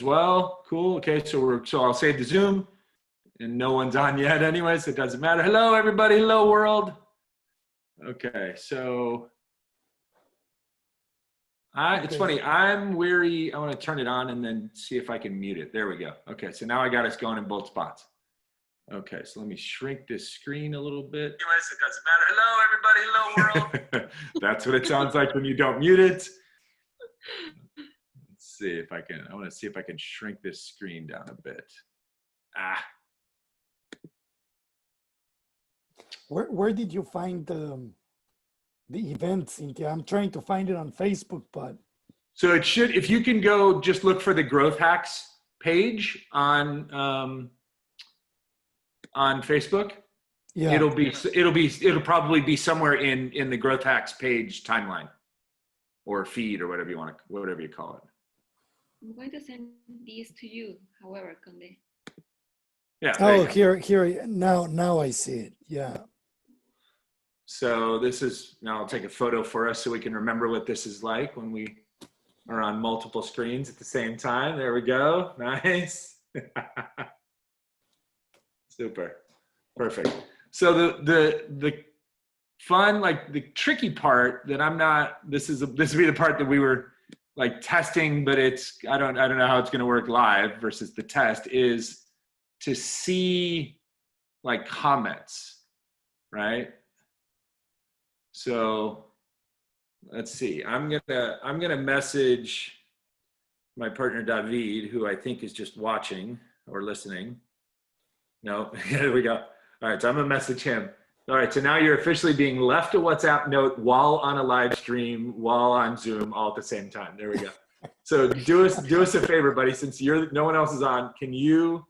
well. Cool. Okay, so I'll save the Zoom, and no one's on yet anyway, so it doesn't matter. Hello, everybody. Hello, world. Okay, so it's funny. I'm weary. I want to turn it on and then see if I can mute it. There we go. Okay, so now I got us going in both spots. Okay, so let me shrink this screen a little bit. Anyways, it doesn't matter. Hello, everybody. Hello, world. That's what it sounds like when you don't mute it. Let's see if I can. I want to see if I can shrink this screen down a bit. Where did you find the event, Cynthia? I'm trying to find it on Facebook, but so it should. If you can go, just look for the GrowthHax page on Facebook. Yeah, it'll probably be somewhere in the GrowthHax page timeline or feed or whatever you call it. I'm going to send these to you, however, Conde. Yeah. Oh, here. Now I see it. Yeah. So now I'll take a photo for us so we can remember what this is like when we are on multiple screens at the same time. There we go. Nice. Super. Perfect. So the fun, like the tricky part that I'm not, this would be the part that we were like testing, but I don't know how it's going to work live versus the test, is to see like comments, right? So let's see. I'm gonna message my partner David, who I think is just watching or listening. No, here we go. All right, so I'm gonna message him. All right, so now you're officially being left a WhatsApp note while on a live stream, while on Zoom, all at the same time. There we go. So do us a favor, buddy. Since no one else is on, can you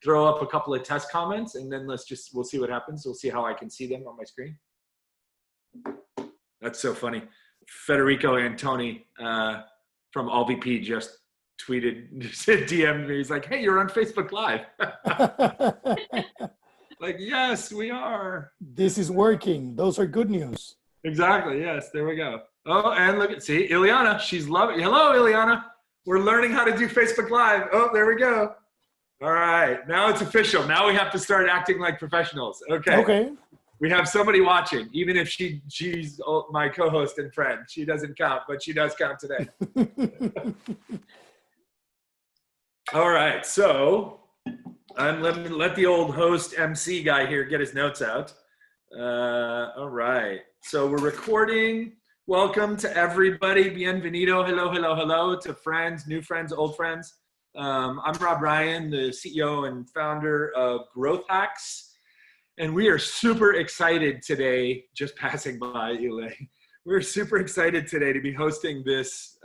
throw up a couple of test comments, and then we'll see what happens. We'll see how I can see them on my screen. That's so funny. Federico Antoni from AllVP just DM'd me. He's like, "Hey, you're on Facebook Live." Like, yes, we are. This is working. Those are good news. Exactly. Yes. There we go. Oh, and see, Ileana. She's loving. Hello, Ileana. We're learning how to do Facebook Live. Oh, there we go. All right. Now it's official. Now we have to start acting like professionals. Okay. Okay. We have somebody watching, even if she's my co-host and friend. She doesn't count, but she does count today. All right, so let the old host MC guy here get his notes out. All right, so we're recording. Welcome to everybody. Bienvenido. Hello, hello, hello to friends, new friends, old friends. I'm Rob Ryan, the CEO and founder of GrowthHax. And we are super excited today, just passing by, Elaine. We're super excited today to be hosting this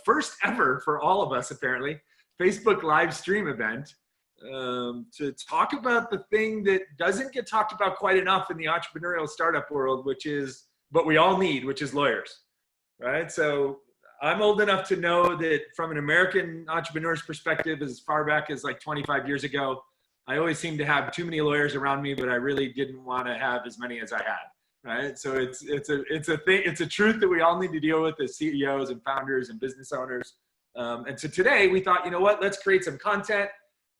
first ever for all of us, apparently, Facebook live stream event to talk about the thing that doesn't get talked about quite enough in the entrepreneurial startup world, but we all need, which is lawyers, right? So I'm old enough to know that from an American entrepreneur's perspective, as far back as like 25 years ago, I always seemed to have too many lawyers around me, but I really didn't want to have as many as I had, right? So it's a truth that we all need to deal with as CEOs and founders and business owners. And so today we thought, you know what, let's create some content.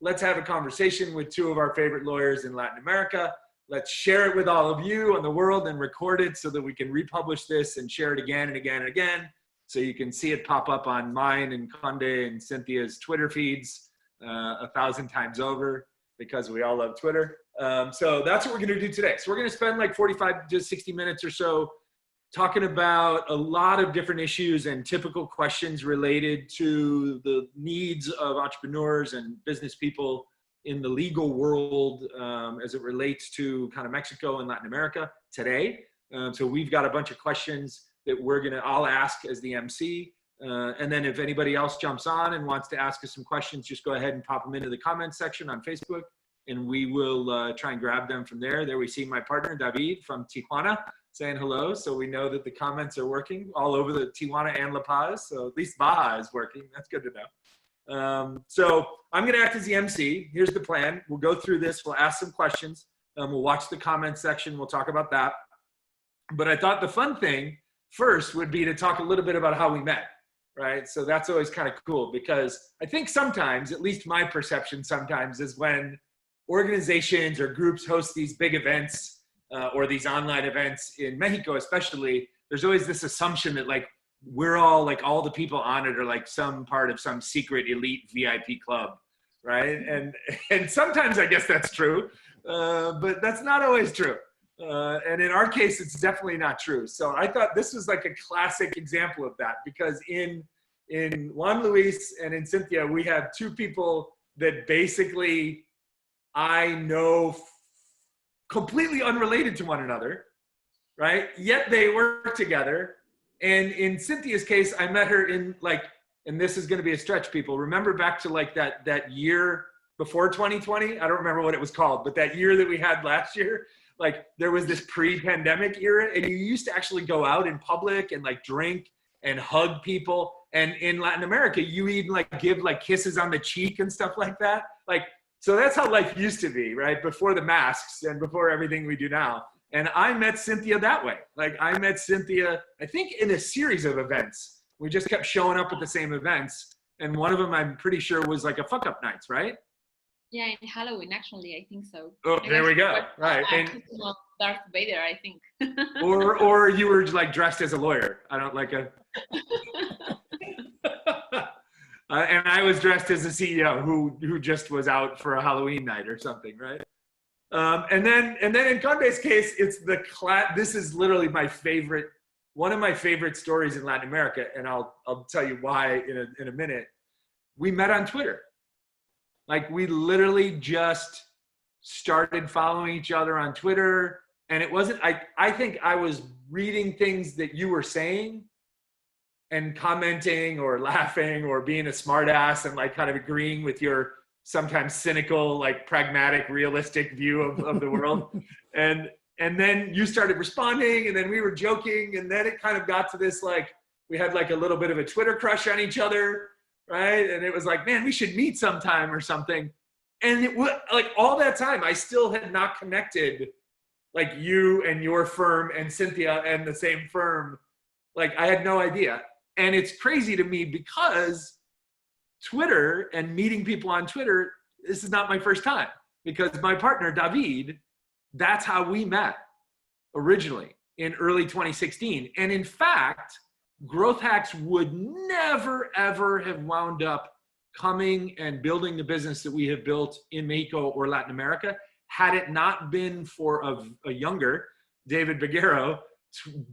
Let's have a conversation with two of our favorite lawyers in Latin America. Let's share it with all of you in the world and record it so that we can republish this and share it again and again and again. So you can see it pop up on mine and Conde and Cynthia's Twitter feeds 1,000 times over, because we all love Twitter. So that's what we're gonna do today. So we're gonna spend like 45 to 60 minutes or so talking about a lot of different issues and typical questions related to the needs of entrepreneurs and business people in the legal world as it relates to kind of Mexico and Latin America today. So we've got a bunch of questions that I'll ask as the MC. And then if anybody else jumps on and wants to ask us some questions, just go ahead and pop them into the comments section on Facebook, and we will try and grab them from there. There we see my partner, David from Tijuana, saying hello. So we know that the comments are working all over the Tijuana and La Paz. So at least Baja is working. That's good to know. So I'm going to act as the MC. Here's the plan. We'll go through this. We'll ask some questions. We'll watch the comments section. We'll talk about that. But I thought the fun thing first would be to talk a little bit about how we met. right? So that's always kind of cool, because I think sometimes, at least my perception sometimes, is when organizations or groups host these big events or these online events in Mexico especially, there's always this assumption that like we're all like, all the people on it are like some part of some secret elite VIP club, right? And sometimes I guess that's true, but that's not always true. And in our case, it's definitely not true. So I thought this was like a classic example of that, because in Juan Luis and in Cynthia, we have two people that basically I know completely unrelated to one another, right? Yet they work together. And in Cynthia's case, I met her in like, and this is going to be a stretch, people. Remember back to like that year before 2020? I don't remember what it was called, but that year that we had last year, like there was this pre-pandemic era, and you used to actually go out in public and like drink and hug people. And in Latin America, you even like give like kisses on the cheek and stuff like that. Like, so that's how life used to be, right? Before the masks and before everything we do now. And I met Cynthia that way. Like I met Cynthia, I think in a series of events. We just kept showing up at the same events. And one of them, I'm pretty sure, was like a fuck up nights, right? Yeah, in Halloween, actually, I think so. Oh, there we go. Right. And Darth Vader, I think. or you were like dressed as a lawyer. I don't like a. And I was dressed as a CEO who just was out for a Halloween night or something, right? And then in Conde's case, it's this is literally my favorite, one of my favorite stories in Latin America, and I'll tell you why in a minute. We met on Twitter. Like we literally just started following each other on Twitter, and it wasn't, I think I was reading things that you were saying and commenting or laughing or being a smartass and like kind of agreeing with your sometimes cynical, like pragmatic, realistic view of the world. And then you started responding, and then we were joking, and then it kind of got to this, like, we had like a little bit of a Twitter crush on each other, right? And it was like, man, we should meet sometime or something. And it was like all that time, I still had not connected like you and your firm and Cynthia and the same firm. Like I had no idea. And it's crazy to me because Twitter and meeting people on Twitter, this is not my first time, because my partner, David, that's how we met originally in early 2016. And in fact, GrowthHax would never, ever have wound up coming and building the business that we have built in Mexico or Latin America had it not been for a younger David Beguero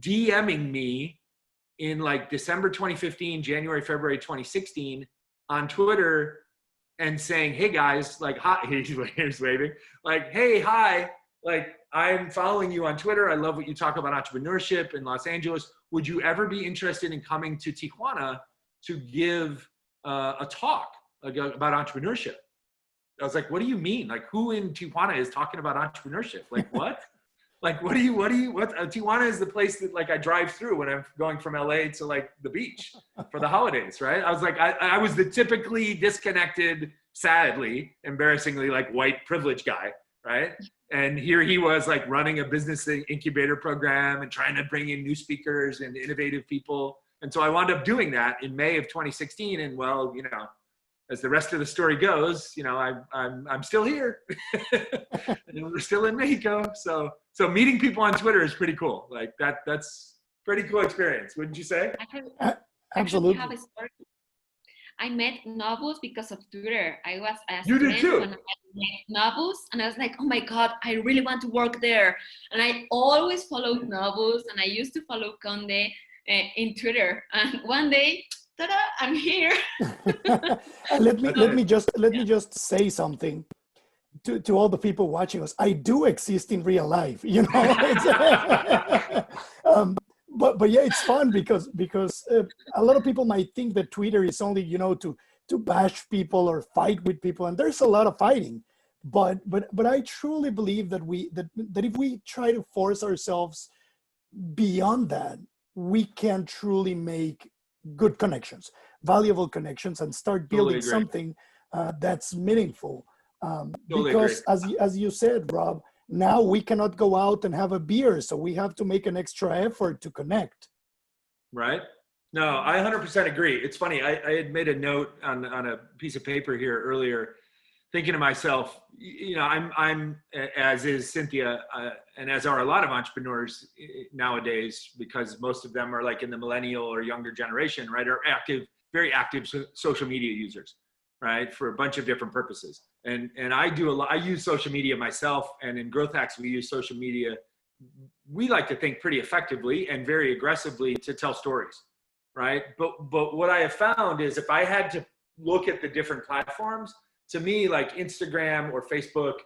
DMing me in like December 2015, January, February 2016 on Twitter and saying, hey guys, like, hi, here's waving, like, hey, hi, like, I'm following you on Twitter. I love what you talk about entrepreneurship in Los Angeles. Would you ever be interested in coming to Tijuana to give a talk about entrepreneurship? I was like, what do you mean? Like, who in Tijuana is talking about entrepreneurship? Like, what? Like, what Tijuana is the place that like I drive through when I'm going from LA to like the beach for the holidays, right? I was like, I was the typically disconnected, sadly, embarrassingly, like white privileged guy, right? And here he was like running a business incubator program and trying to bring in new speakers and innovative people. And so I wound up doing that in May of 2016. And well, you know, as the rest of the story goes, you know, I'm still here and we're still in Mexico. So meeting people on Twitter is pretty cool. Like that's pretty cool experience, wouldn't you say? Absolutely. Have a story. I met Novus because of Twitter. I was a You did student too. when I met Novus, and I was like, oh my God, I really want to work there. And I always followed Novus, and I used to follow Conde in Twitter. And one day, ta-da, I'm here. let me just say something to all the people watching us. I do exist in real life, you know. But yeah, it's fun because a lot of people might think that Twitter is only, you know, to bash people or fight with people, and there's a lot of fighting. But I truly believe that that if we try to force ourselves beyond that, we can truly make good connections, valuable connections, and start building something that's meaningful. Because as you said, Rob, now we cannot go out and have a beer, so we have to make an extra effort to connect. Right. No, I 100% agree. It's funny. I had made a note on a piece of paper here earlier, thinking to myself, you know, I'm as is Cynthia, and as are a lot of entrepreneurs nowadays, because most of them are like in the millennial or younger generation, right? Are active, very active social media users, right? For a bunch of different purposes. And I do a lot. I use social media myself, and in GrowthHax we use social media. We like to think pretty effectively and very aggressively to tell stories, right? But what I have found is if I had to look at the different platforms, to me, like Instagram or Facebook,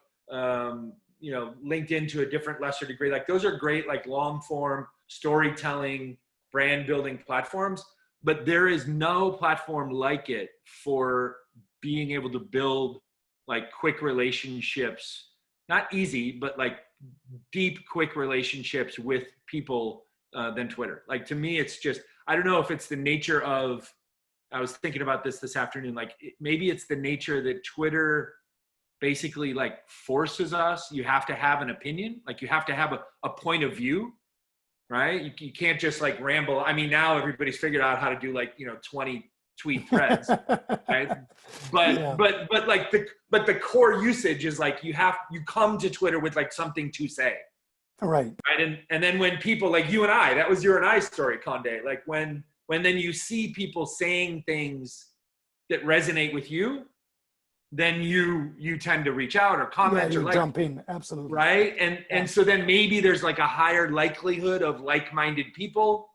you know, LinkedIn to a different lesser degree, like those are great, like long form storytelling, brand building platforms, but there is no platform like it for being able to build like quick relationships, not easy, but like deep, quick relationships with people than Twitter. Like to me, it's just, I don't know if it's the nature of, I was thinking about this afternoon, like maybe it's the nature that Twitter basically like forces us, you have to have an opinion, like you have to have a point of view, right? You can't just like ramble. I mean, now everybody's figured out how to do like, you know, 20 tweet threads, right? Yeah. But like the core usage is like, you come to Twitter with like something to say. Right. Right. And then when people like you and I, that was your and I story, Conde, like when then you see people saying things that resonate with you, then you tend to reach out or comment Yeah, or you like, jump in. Absolutely. right? Yeah. And so then maybe there's like a higher likelihood of like-minded people,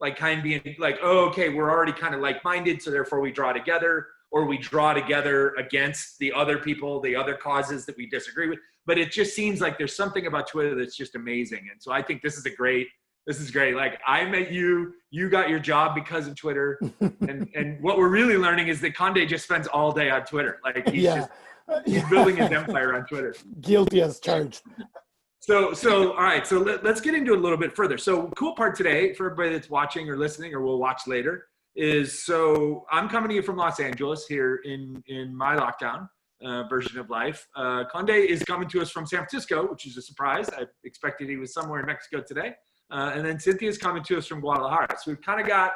like kind of being like, oh, okay, we're already kind of like-minded, so therefore we draw together, or we draw together against the other people, the other causes that we disagree with. But it just seems like there's something about Twitter that's just amazing. And so I think this is great. Like I met you got your job because of Twitter. And what we're really learning is that Conde just spends all day on Twitter. Like he's he's building his empire on Twitter. Guilty as charged. So all right, so let's get into it a little bit further. So cool part today for everybody that's watching or listening or will watch later is, so I'm coming to you from Los Angeles here in my lockdown version of life. Conde is coming to us from San Francisco, which is a surprise. I expected he was somewhere in Mexico today. And then Cynthia's coming to us from Guadalajara. So we've kind of got,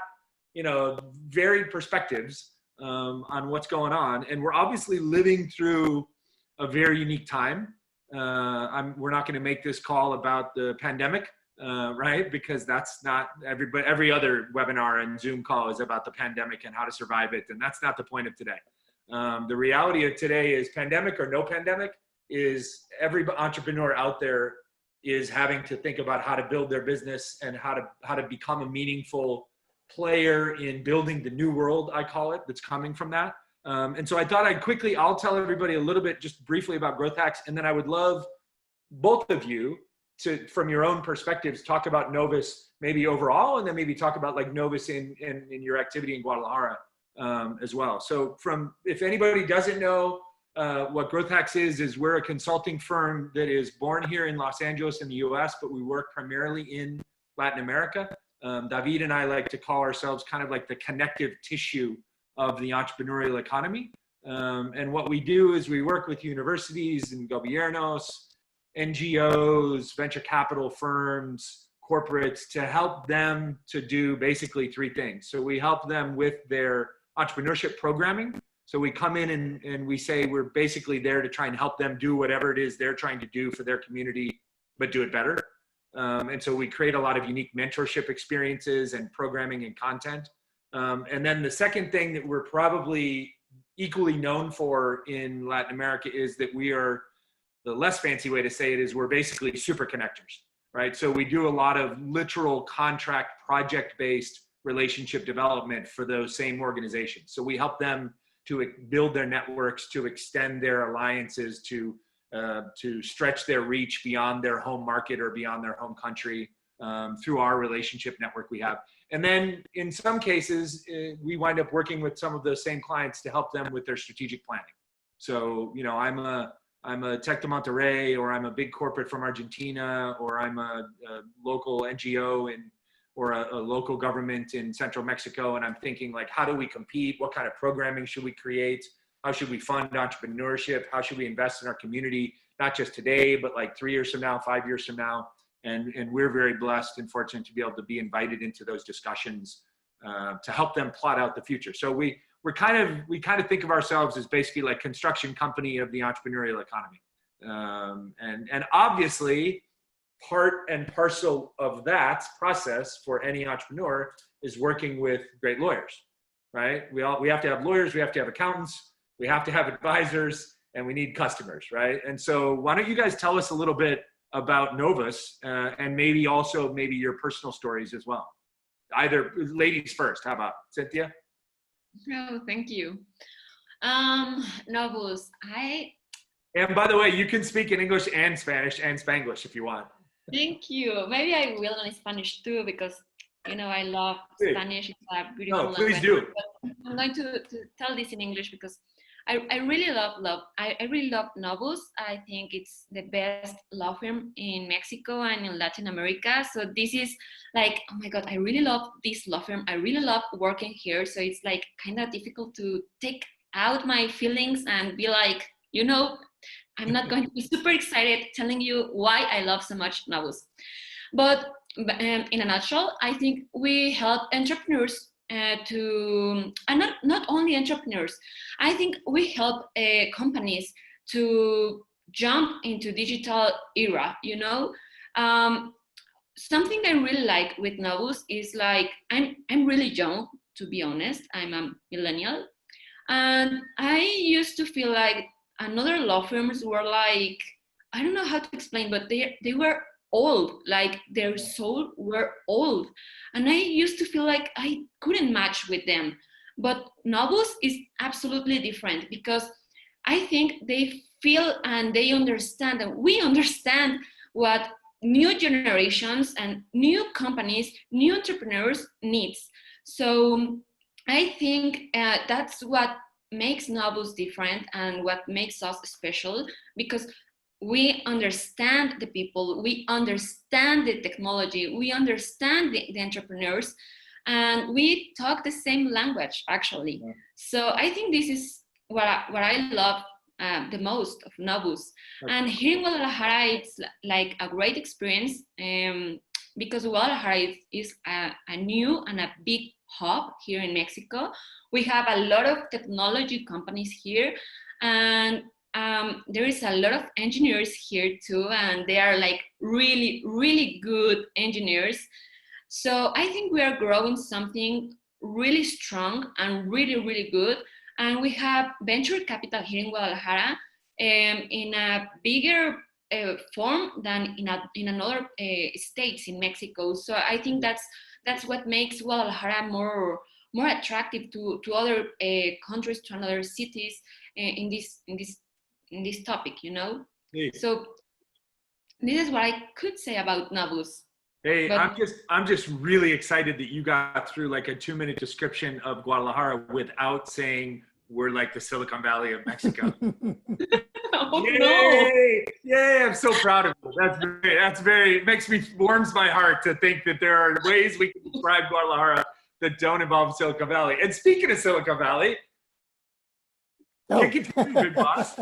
you know, varied perspectives on what's going on. And we're obviously living through a very unique time. We're not going to make this call about the pandemic, right? Because that's not every other webinar and Zoom call is about the pandemic and how to survive it. And that's not the point of today. The reality of today is pandemic or no pandemic is every entrepreneur out there is having to think about how to build their business and how to become a meaningful player in building the new world, I call it, that's coming from that. And so I thought I'll tell everybody a little bit just briefly about GrowthHax, and then I would love both of you to, from your own perspectives, talk about Novus maybe overall, and then maybe talk about like Novus in your activity in Guadalajara as well. So if anybody doesn't know what GrowthHax is we're a consulting firm that is born here in Los Angeles in the US, but we work primarily in Latin America. David and I like to call ourselves kind of like the connective tissue of the entrepreneurial economy. And what we do is we work with universities and gobiernos, NGOs, venture capital firms, corporates to help them to do basically three things. So we help them with their entrepreneurship programming. So we come in and we say we're basically there to try and help them do whatever it is they're trying to do for their community, but do it better. And so we create a lot of unique mentorship experiences and programming and content. And then the second thing that we're probably equally known for in Latin America is that we are, the less fancy way to say it is we're basically super connectors, right? So we do a lot of literal contract project-based relationship development for those same organizations. So we help them to build their networks, to extend their alliances, to stretch their reach beyond their home market or beyond their home country through our relationship network we have. And then in some cases, we wind up working with some of those same clients to help them with their strategic planning. So, you know, I'm a Tech de Monterrey, or I'm a big corporate from Argentina, or I'm a local NGO or a local government in central Mexico. And I'm thinking like, how do we compete? What kind of programming should we create? How should we fund entrepreneurship? How should we invest in our community? Not just today, but like 3 years from now, 5 years from now. And we're very blessed and fortunate to be able to be invited into those discussions to help them plot out the future. So we kind of think of ourselves as basically like construction company of the entrepreneurial economy. And obviously, part and parcel of that process for any entrepreneur is working with great lawyers, right? We have to have lawyers, we have to have accountants, we have to have advisors, and we need customers, right? And so why don't you guys tell us a little bit about Novus, and maybe your personal stories as well. Either ladies first, how about Cynthia? No, thank you. Novus, And by the way, you can speak in English and Spanish and Spanglish if you want. thank you. Maybe I will in Spanish too, because I love Spanish. It's a beautiful language. Please do. But I'm going to tell this in English because I really love Novus. I think it's the best law firm in Mexico and in Latin America. So this is like, oh my God, I really love this law firm. I really love working here. So it's like kind of difficult to take out my feelings and be like, I'm not going to be super excited telling you why I love so much Novus. But in a nutshell, I think we help entrepreneurs not only entrepreneurs. I think we help companies to jump into digital era. Something I really like with Novus is like I'm really young, to be honest. I'm a millennial, and I used to feel like another law firms were like, I don't know how to explain, but they were old, like their soul were old. And I used to feel like I couldn't match with them. But Novus is absolutely different because I think they feel and they understand, and we understand what new generations and new companies, new entrepreneurs needs. So I think that's what makes Novus different and what makes us special, because we understand the people, we understand the technology, we understand the entrepreneurs, and we talk the same language, actually. Yeah. So I think this is what I love the most of Novus. Okay. And here in Guadalajara, it's like a great experience because Guadalajara is a new and a big hub here in Mexico. We have a lot of technology companies here, and there is a lot of engineers here too, and they are like really, really good engineers. So I think we are growing something really strong and really, really good. And we have venture capital here in Guadalajara in a bigger form than in another states in Mexico. So I think that's what makes Guadalajara more attractive to other countries, to other cities in this topic, Yeah. So this is what I could say about Novus. Hey, I'm just really excited that you got through like a 2-minute description of Guadalajara without saying we're like the Silicon Valley of Mexico. Oh, Yay! no. Yay! I'm so proud of you. That's very warms my heart to think that there are ways we can describe Guadalajara that don't involve Silicon Valley. And speaking of Silicon Valley, kick it to you, big boss.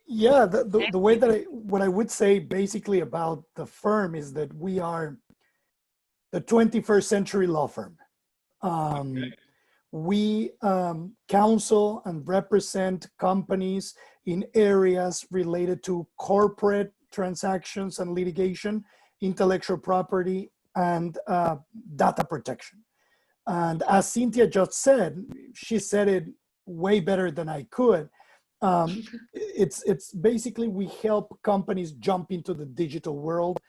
Yeah, the way that what I would say basically about the firm is that we are the 21st century law firm. Okay. We counsel and represent companies in areas related to corporate transactions and litigation, intellectual property, and data protection. And as Cynthia just said, she said it way better than I could. It's basically we help companies jump into the digital world,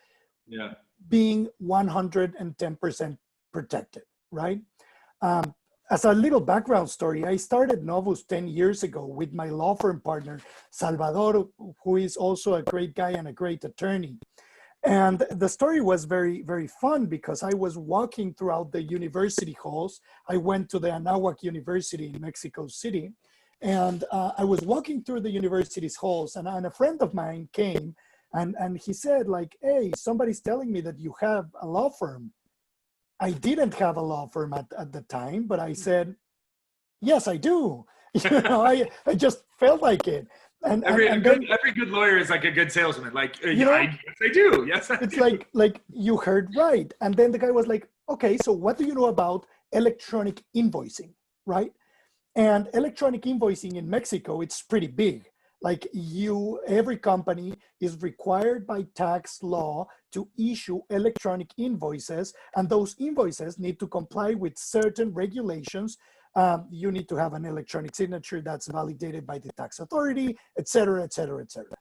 yeah, being 110% protected, right? As a little background story, I started Novus 10 years ago with my law firm partner, Salvador, who is also a great guy and a great attorney. And the story was very, very fun because I was walking throughout the university halls. I went to the Anáhuac University in Mexico City. And I was walking through the university's halls, and a friend of mine came and he said like, hey, somebody's telling me that you have a law firm. I didn't have a law firm at the time, but I said, yes, I do. I just felt like it. And every good lawyer is like a good salesman. Like, yes, I do. Yes, I it's do. like you heard right. And then the guy was like, okay, so what do you know about electronic invoicing, right? And electronic invoicing in Mexico, it's pretty big. Like every company is required by tax law to issue electronic invoices, and those invoices need to comply with certain regulations. You need to have an electronic signature that's validated by the tax authority, et cetera, et cetera, et cetera.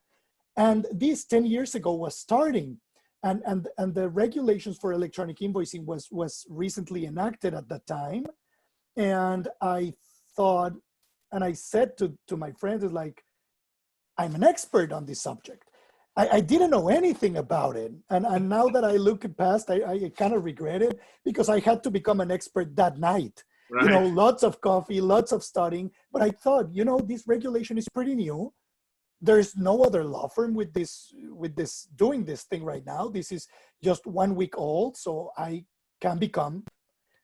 And this 10 years ago was starting, and the regulations for electronic invoicing was recently enacted at that time. And I thought, and I said to my friends, is like, I'm an expert on this subject. I didn't know anything about it. And now that I look past, I kind of regret it, because I had to become an expert that night. Right. You know, lots of coffee, lots of studying. But I thought, you know, this regulation is pretty new. There's no other law firm with this doing this thing right now. This is just 1 week old. So I can become,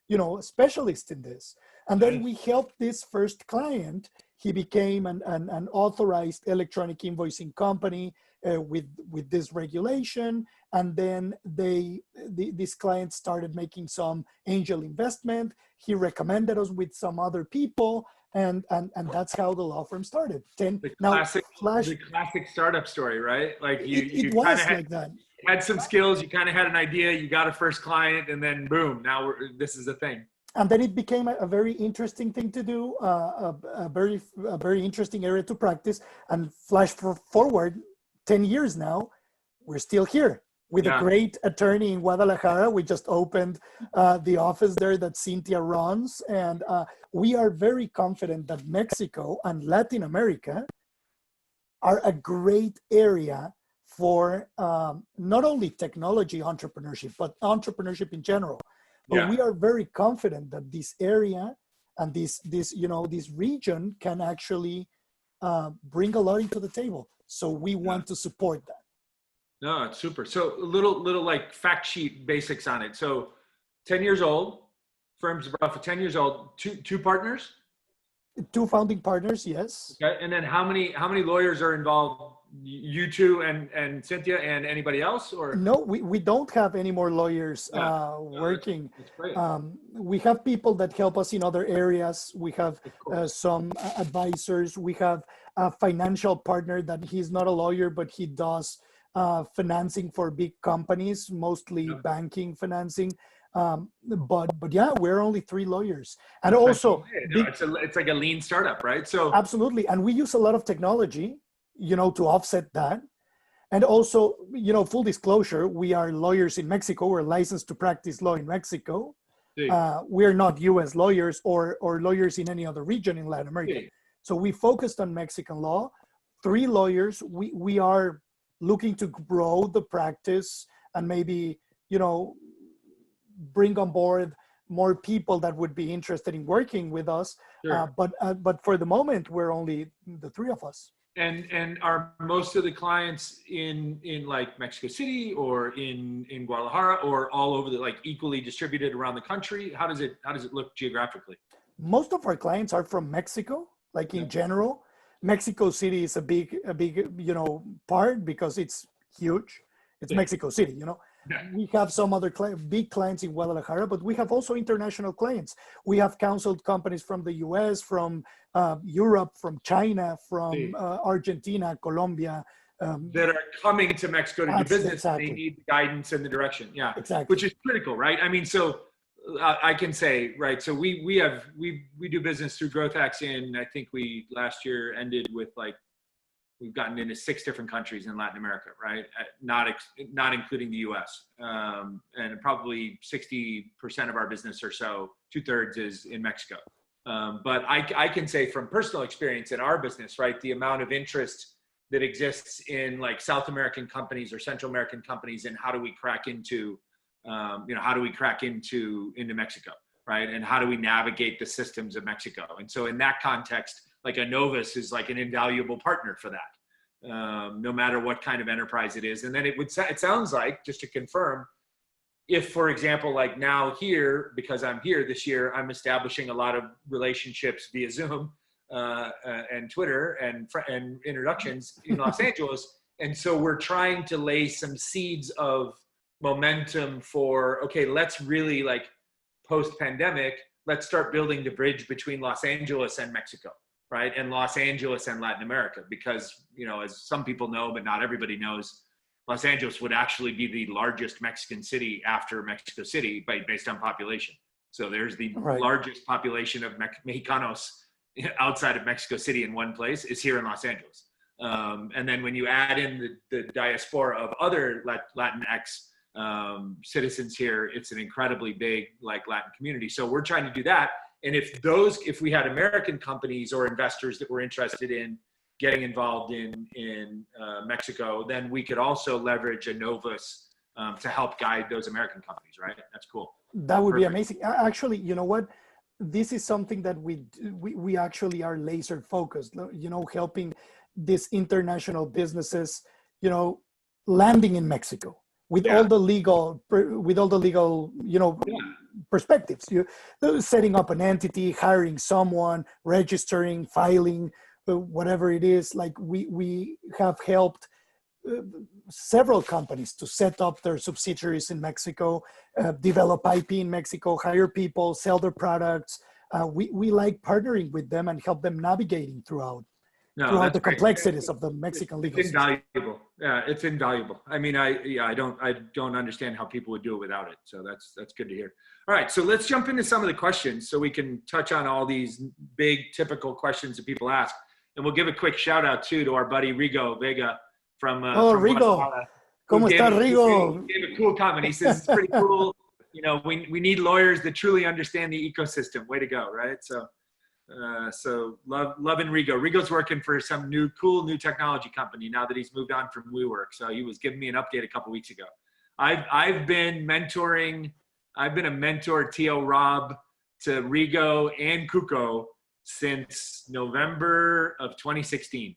you know, a specialist in this. And then we helped this first client. He became an authorized electronic invoicing company with this regulation. And then this client started making some angel investment. He recommended us with some other people. And that's how the law firm started. The classic startup story, right? Like it was like that. Had some skills, you kind of had an idea, you got a first client, and then boom, now this is a thing. And then it became a very interesting thing to do, a very interesting area to practice. And flash forward 10 years now, we're still here with a great attorney in Guadalajara. We just opened the office there that Cynthia runs. And we are very confident that Mexico and Latin America are a great area for not only technology entrepreneurship, but entrepreneurship in general. But we are very confident that this area and this region can actually bring a lot into the table. So we want to support that. No, it's super. So little like fact sheet basics on it. So 10 years old, firm's about 10 years old, two partners? 2 founding partners, yes. Okay. And then how many lawyers are involved? You two and Cynthia and anybody else, or? No, we don't have any more lawyers working. That's great. We have people that help us in other areas. We have some advisors. We have a financial partner that he's not a lawyer, but he does financing for big companies, mostly banking financing. But yeah, we're only 3 lawyers. And also, it's like a lean startup, right? So absolutely. And we use a lot of technology, you know, to offset that. And also, you know, full disclosure, we are lawyers in Mexico. We're licensed to practice law in Mexico. We're not US lawyers or lawyers in any other region in Latin America. So we focused on Mexican law. 3 lawyers. We are looking to grow the practice and maybe, you know, bring on board more people that would be interested in working with us. But for the moment, we're only the 3 of us. And are most of the clients in like Mexico City or in Guadalajara or all over like equally distributed around the country? How does it look geographically? Most of our clients are from Mexico, like in general. Mexico City is a big, you know, part because it's huge. It's Mexico City, you know. We have some other big clients in Guadalajara, but we have also international clients. We have counseled companies from the US, from Europe, from China, from Argentina, Colombia. That are coming to Mexico to do business. Exactly. They need the guidance and the direction. Yeah, exactly. Which is critical, right? I mean, so I can say, right. So we do business through GrowthHax in, I think we last year ended with like, we've gotten into 6 different countries in Latin America, right? Not including the US. And probably 60% of our business or so, 2/3 is in Mexico. But I can say from personal experience in our business, right? The amount of interest that exists in like South American companies or Central American companies and how do we crack into, into Mexico, right? And how do we navigate the systems of Mexico? And so in that context, like a Novus is like an invaluable partner for that, no matter what kind of enterprise it is. And then it sounds like, just to confirm, if, for example, like now here, because I'm here this year, I'm establishing a lot of relationships via Zoom and Twitter and introductions in Los Angeles. And so we're trying to lay some seeds of momentum for, okay, let's really like post-pandemic, let's start building the bridge between Los Angeles and Mexico, right? And Los Angeles and Latin America, because, you know, as some people know, but not everybody knows, Los Angeles would actually be the largest Mexican city after Mexico City based on population. So there's the largest population of Mexicanos outside of Mexico City in one place is here in Los Angeles. And then when you add in the diaspora of other Latinx citizens here, it's an incredibly big like Latin community. So we're trying to do that. And if we had American companies or investors that were interested in getting involved in Mexico, then we could also leverage a Novus to help guide those American companies, right? That's cool. That would be amazing. Actually, you know what? This is something that we actually are laser focused, you know, helping these international businesses, you know, landing in Mexico with all the legal, you know, perspectives. You setting up an entity, hiring someone, registering, filing, whatever it is. Like we have helped several companies to set up their subsidiaries in Mexico, develop IP in Mexico, hire people, sell their products. We like partnering with them and help them navigating throughout the complexities of the Mexican legal system. It's invaluable. Yeah, it's invaluable. I mean, I don't understand how people would do it without it. So that's good to hear. All right, so let's jump into some of the questions so we can touch on all these big typical questions that people ask. And we'll give a quick shout out too to our buddy Rigo Vega from Rigo. ¿Cómo está, Rigo? He gave a cool comment. He says it's pretty cool. You know, we need lawyers that truly understand the ecosystem. Way to go, right? So loving Rigo. Rigo's working for some cool new technology company now that he's moved on from WeWork. So he was giving me an update a couple weeks ago. I've been a mentor, Tio Rob, to Rigo and Kuko since November of 2016.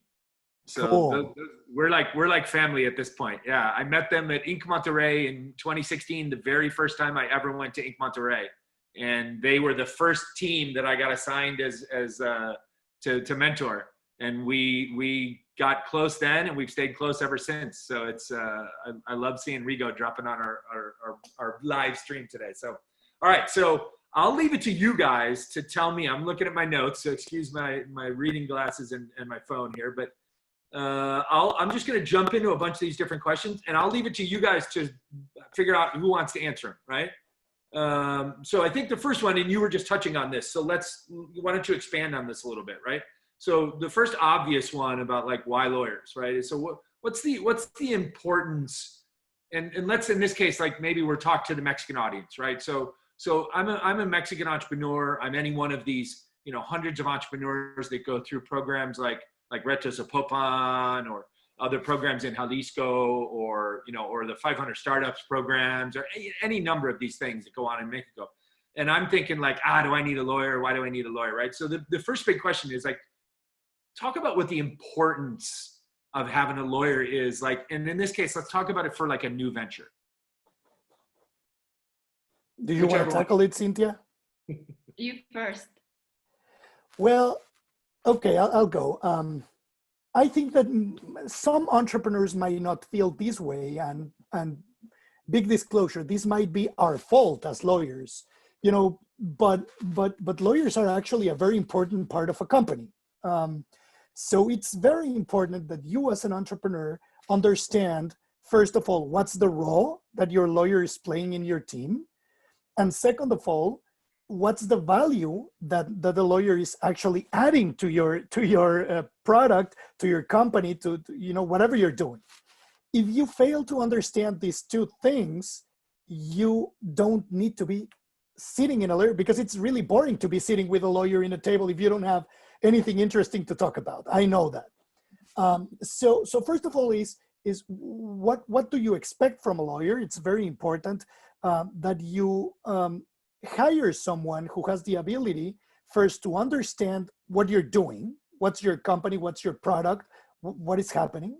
So cool. We're like family at this point. Yeah, I met them at Inc. Monterrey in 2016, the very first time I ever went to Inc. Monterrey, and they were the first team that I got assigned to mentor. And we got close then, and we've stayed close ever since. So it's I love seeing Rigo dropping on our live stream today. So all right, so I'll leave it to you guys to tell me. I'm looking at my notes, so excuse my reading glasses and my phone here, but I'm just going to jump into a bunch of these different questions, and I'll leave it to you guys to figure out who wants to answer them, right? So I think the first one, and you were just touching on this, so why don't you expand on this a little bit, right? So the first obvious one about like why lawyers, right? So what's the importance, and let's, in this case, like maybe we're talking to the Mexican audience, right? So I'm a Mexican entrepreneur. I'm any one of these, you know, hundreds of entrepreneurs that go through programs like Retos Zapopan or other programs in Jalisco, or, you know, or the 500 startups programs, or any number of these things that go on in Mexico. And I'm thinking like, do I need a lawyer? Why do I need a lawyer, right? So the first big question is like, talk about what the importance of having a lawyer is like, and in this case, let's talk about it for like a new venture. Do you want to tackle it, Cynthia? You first. Well, okay, I'll go. I think that some entrepreneurs might not feel this way, and big disclosure, this might be our fault as lawyers, you know, but lawyers are actually a very important part of a company. So it's very important that you as an entrepreneur understand, first of all, what's the role that your lawyer is playing in your team? And second of all, what's the value that the lawyer is actually adding to your product, to your company, to you know, whatever you're doing. If you fail to understand these two things, you don't need to be sitting in a lawyer, because it's really boring to be sitting with a lawyer in a table if you don't have anything interesting to talk about. I know that. So first of all is what do you expect from a lawyer? It's very important that you hire someone who has the ability first to understand what you're doing, what's your company, what's your product, what is happening,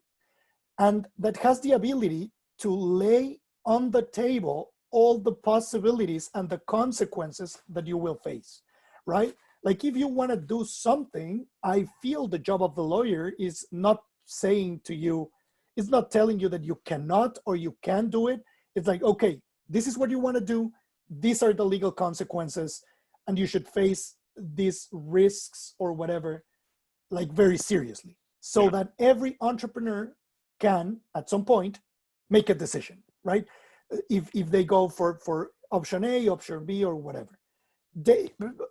and that has the ability to lay on the table all the possibilities and the consequences that you will face, right? Like if you want to do something, I feel the job of the lawyer is not saying to you, it's not telling you that you cannot or you can do it. It's like, okay, this is what you want to do. these are the legal consequences, and you should face these risks or whatever, like very seriously, so that every entrepreneur can, at some point, make a decision, right? If they go for option A, option B, or whatever.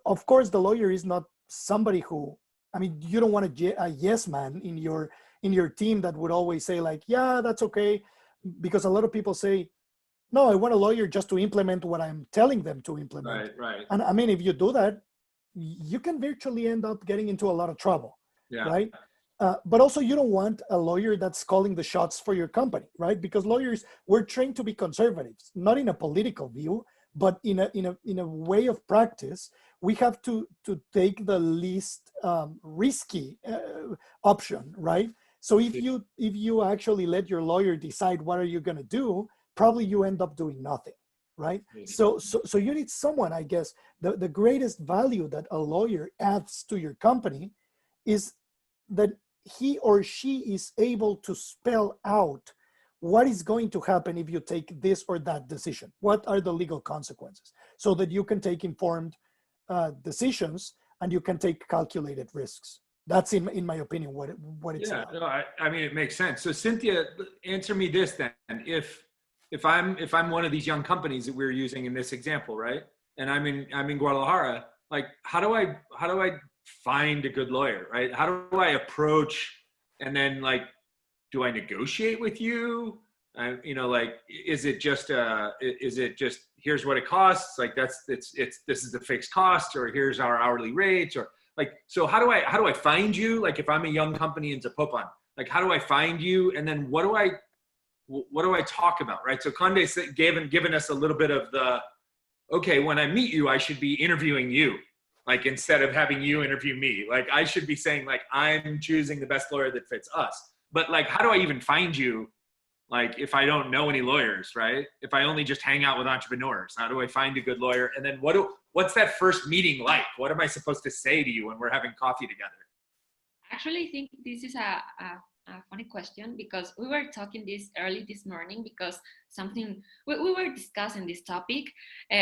Of course, the lawyer is not somebody who, I mean, you don't want a yes man in your team that would always say like, yeah, that's okay, because a lot of people say, no, I want a lawyer just to implement what I'm telling them to implement. Right. And I mean, if you do that, you can virtually end up getting into a lot of trouble, right? But also, you don't want a lawyer that's calling the shots for your company, right? Because lawyers, we're trained to be conservatives, not in a political view, but in a way of practice. We have to take the least risky option, right? So if you actually let your lawyer decide what are you going to do, probably you end up doing nothing, right? So you need someone, I guess, the greatest value that a lawyer adds to your company is that he or she is able to spell out what is going to happen if you take this or that decision. What are the legal consequences? So that you can take informed decisions and you can take calculated risks. That's in my opinion what it's about. No, I mean, it makes sense. So Cynthia, answer me this then. If I'm one of these young companies that we're using in this example, right? And I'm in Guadalajara, like how do I find a good lawyer, right? How do I approach, and then like, do I negotiate with you? Like, is it just here's what it costs? Like this is the fixed cost, or here's our hourly rates, or like, so how do I find you? Like if I'm a young company in Zapopan, like how do I find you? And then what do I talk about, right? So Conde's given us a little bit of the, okay, when I meet you, I should be interviewing you. Like instead of having you interview me, like I should be saying like, I'm choosing the best lawyer that fits us. But like, how do I even find you? Like if I don't know any lawyers, right? If I only just hang out with entrepreneurs, how do I find a good lawyer? And then what's that first meeting like? What am I supposed to say to you when we're having coffee together? Actually, I think this is a funny question, because we were talking early this morning, because we were discussing this topic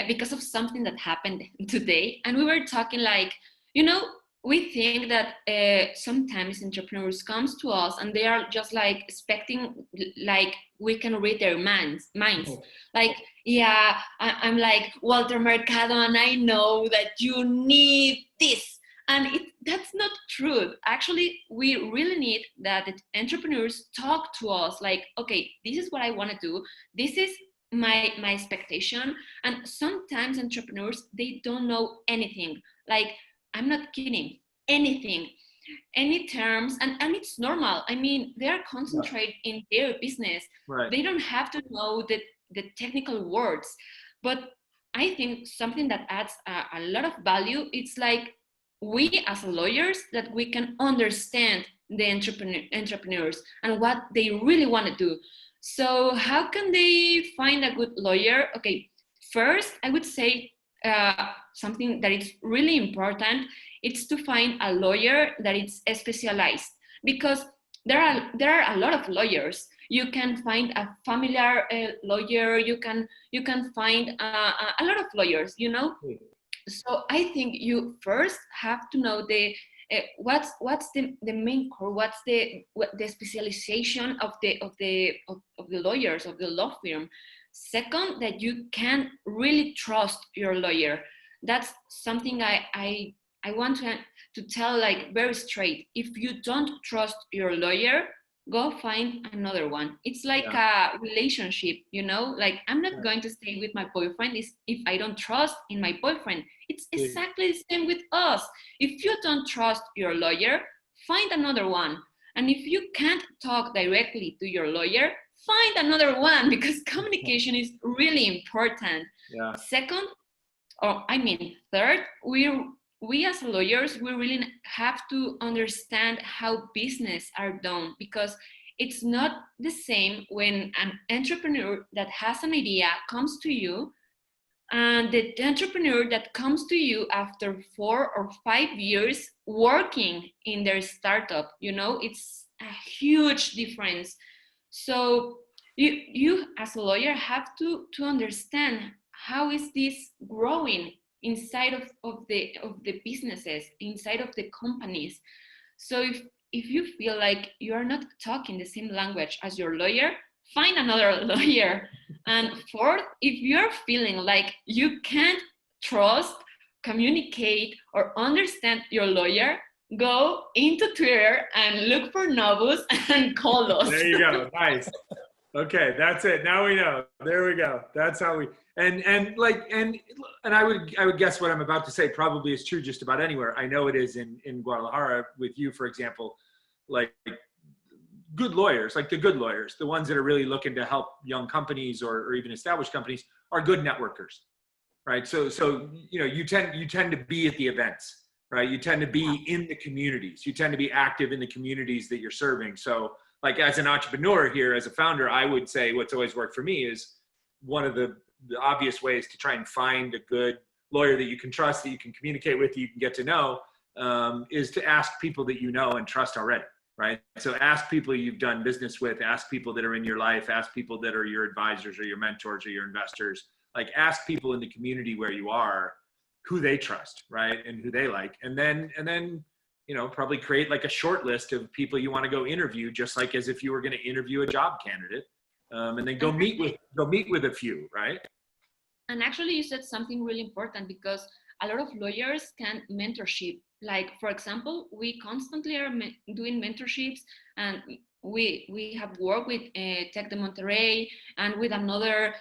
because of something that happened today. And we were talking like, we think that sometimes entrepreneurs comes to us and they are just like expecting like we can read their minds. Like, yeah, I'm like Walter Mercado and I know that you need this. And that's not true. Actually, we really need that the entrepreneurs talk to us like, okay, this is what I want to do. This is my expectation. And sometimes entrepreneurs, they don't know anything. Like, I'm not kidding, anything, any terms, and it's normal. I mean, they are concentrated in their business. Right. They don't have to know the technical words. But I think something that adds a lot of value, it's like we as lawyers, that we can understand the entrepreneurs and what they really want to do. So how can they find a good lawyer? Okay, first, I would say something that is really important, it's to find a lawyer that is specialized, because there are a lot of lawyers. You can find a familiar lawyer, you can find a lot of lawyers, So I think you first have to know what's the main core, what's the specialization of the lawyers, of the law firm. Second, that you can really trust your lawyer. That's something I want to tell like very straight. If you don't trust your lawyer, go find another one. It's like a relationship, like I'm not going to stay with my boyfriend if I don't trust in my boyfriend. It's exactly the same with us. If you don't trust your lawyer, find another one. And if you can't talk directly to your lawyer, find another one, because communication is really important. Second, third, we as lawyers, we really have to understand how business are done, because it's not the same when an entrepreneur that has an idea comes to you and the entrepreneur that comes to you after 4 or 5 years working in their startup. It's a huge difference. So you as a lawyer have to understand how is this growing inside of the businesses, inside of the companies. So if you feel like you are not talking the same language as your lawyer, find another lawyer. And fourth, if you're feeling like you can't trust, communicate, or understand your lawyer, go into Twitter and look for Novus and call us. There you go. Nice. Okay, that's it. Now we know. There we go. That's how we and I would guess what I'm about to say probably is true just about anywhere. I know it is in Guadalajara with you, for example, like good lawyers, like the good lawyers, the ones that are really looking to help young companies or even established companies are good networkers, right? So you know, you tend to be at the events, right? You tend to be in the communities. You tend to be active in the communities that you're serving. So like as an entrepreneur here, as a founder, I would say what's always worked for me is one of the obvious ways to try and find a good lawyer that you can trust, that you can communicate with, you can get to know, is to ask people that you know and trust already, right? So ask people you've done business with, ask people that are in your life, ask people that are your advisors or your mentors or your investors, like ask people in the community where you are who they trust, right? And who they like. And then you know, probably create like a short list of people you want to go interview, just like as if you were going to interview a job candidate, and then go meet with a few, right? And actually, you said something really important, because a lot of lawyers can mentorship. Like, for example, we constantly are doing mentorships, and we have worked with Tech de Monterrey and with another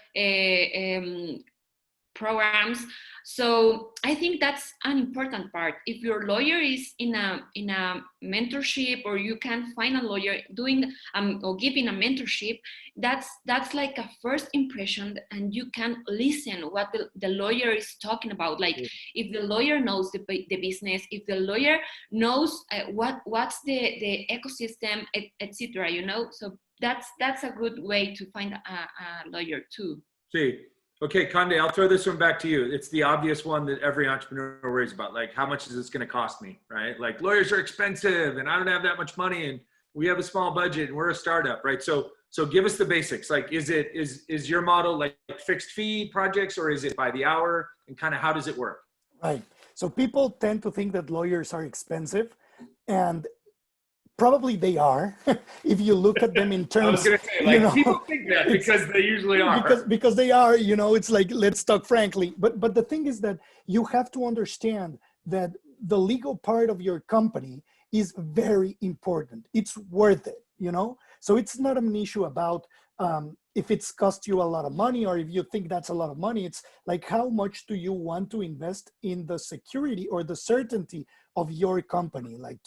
programs. So I think that's an important part. If your lawyer is in a mentorship, or you can find a lawyer doing or giving a mentorship, that's like a first impression, and you can listen what the lawyer is talking about. Like if the lawyer knows the business, if the lawyer knows what's the ecosystem, etc. You know, so that's a good way to find a lawyer too. See. Okay, Conde, I'll throw this one back to you. It's the obvious one that every entrepreneur worries about. Like, how much is this going to cost me, right? Like, lawyers are expensive, and I don't have that much money, and we have a small budget, and we're a startup, right? So give us the basics. Like, is your model like fixed fee projects, or is it by the hour, and kind of how does it work? Right. So people tend to think that lawyers are expensive, and probably they are. If you look at them in terms, I was going to say, like, you know, people think that because they usually are. Because they are, you know, it's like, let's talk frankly. But the thing is that you have to understand that the legal part of your company is very important. It's worth it, you know? So it's not an issue about if it's cost you a lot of money, or if you think that's a lot of money. It's like, how much do you want to invest in the security or the certainty of your company? Like,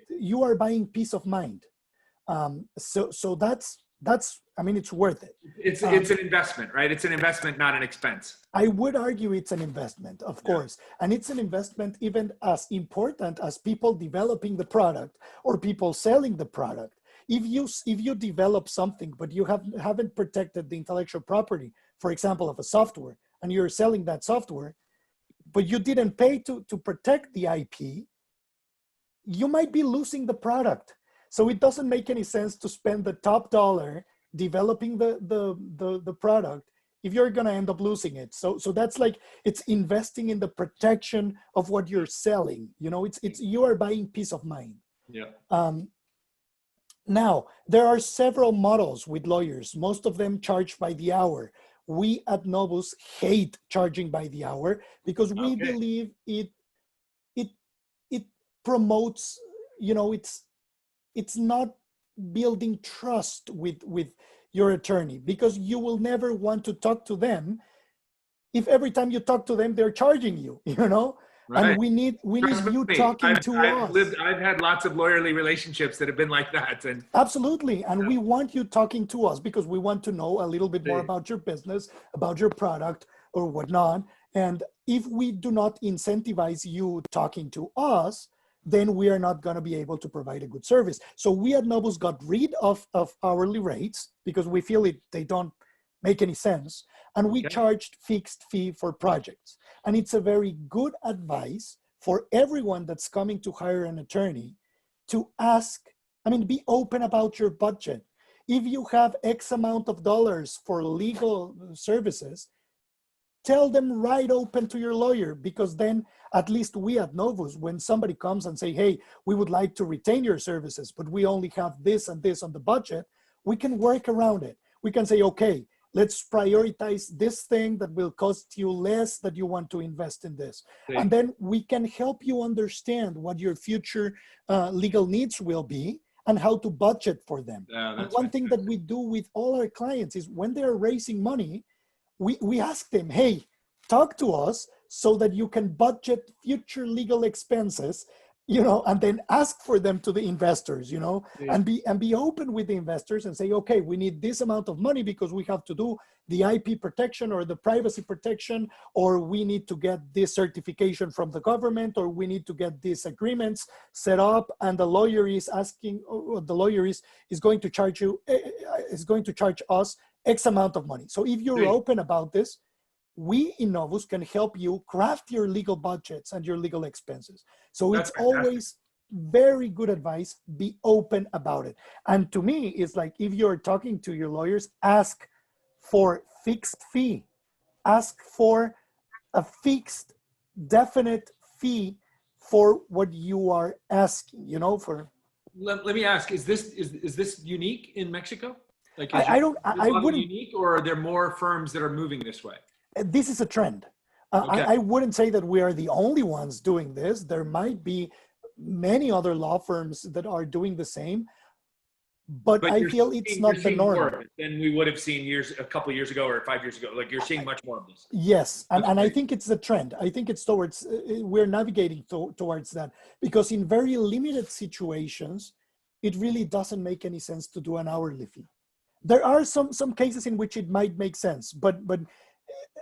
you are buying peace of mind. So that's, I mean, it's worth it. It's an investment, right? It's an investment, not an expense. I would argue it's an investment, of course. And it's an investment even as important as people developing the product or people selling the product. If you develop something, but you haven't protected the intellectual property, for example, of a software, and you're selling that software, but you didn't pay to protect the IP, you might be losing the product. So it doesn't make any sense to spend the top dollar developing the product if you're going to end up losing it. So that's like, it's investing in the protection of what you're selling. You know, it's you are buying peace of mind. Yeah. Now, there are several models with lawyers. Most of them charge by the hour. We at Novus hate charging by the hour because we believe it promotes, you know, it's not building trust with your attorney, because you will never want to talk to them if every time you talk to them, they're charging you, you know? Right. And we need you talking to us. I've had lots of lawyerly relationships that have been like that. And absolutely. And we want you talking to us because we want to know a little bit more about your business, about your product or whatnot. And if we do not incentivize you talking to us, then we are not going to be able to provide a good service. So we at Novus got rid of hourly rates because we feel they don't make any sense. And we charged fixed fee for projects. And it's a very good advice for everyone that's coming to hire an attorney to ask, be open about your budget. If you have X amount of dollars for legal services, tell them right open to your lawyer, because then at least we at Novus, when somebody comes and say, hey, we would like to retain your services, but we only have this and this on the budget, we can work around it. We can say, okay, let's prioritize this thing that will cost you less, that you want to invest in this. And then we can help you understand what your future legal needs will be and how to budget for them. And one thing that we do with all our clients is when they're raising money, we ask them, hey, talk to us so that you can budget future legal expenses, and then ask for them to the investors, and be open with the investors and say, okay, we need this amount of money because we have to do the IP protection or the privacy protection, or we need to get this certification from the government, or we need to get these agreements set up, and the lawyer is asking, or the lawyer is going to charge us X amount of money. So if you're open about this, we in Novus can help you craft your legal budgets and your legal expenses. So it's always very good advice. Be open about it. And to me, it's like, if you're talking to your lawyers, ask for fixed fee. Ask for a fixed, definite fee for what you are asking, for. Let me ask, is this unique in Mexico? Like, I wouldn't. Unique, or are there more firms that are moving this way? This is a trend. Okay. I wouldn't say that we are the only ones doing this. There might be many other law firms that are doing the same, but I feel it's not the norm. More than we would have seen a couple years ago or 5 years ago. Like, you're seeing much more of this. Yes, and I think it's a trend. I think it's towards, we're navigating towards that, because in very limited situations, it really doesn't make any sense to do an hourly fee. There are some cases in which it might make sense, but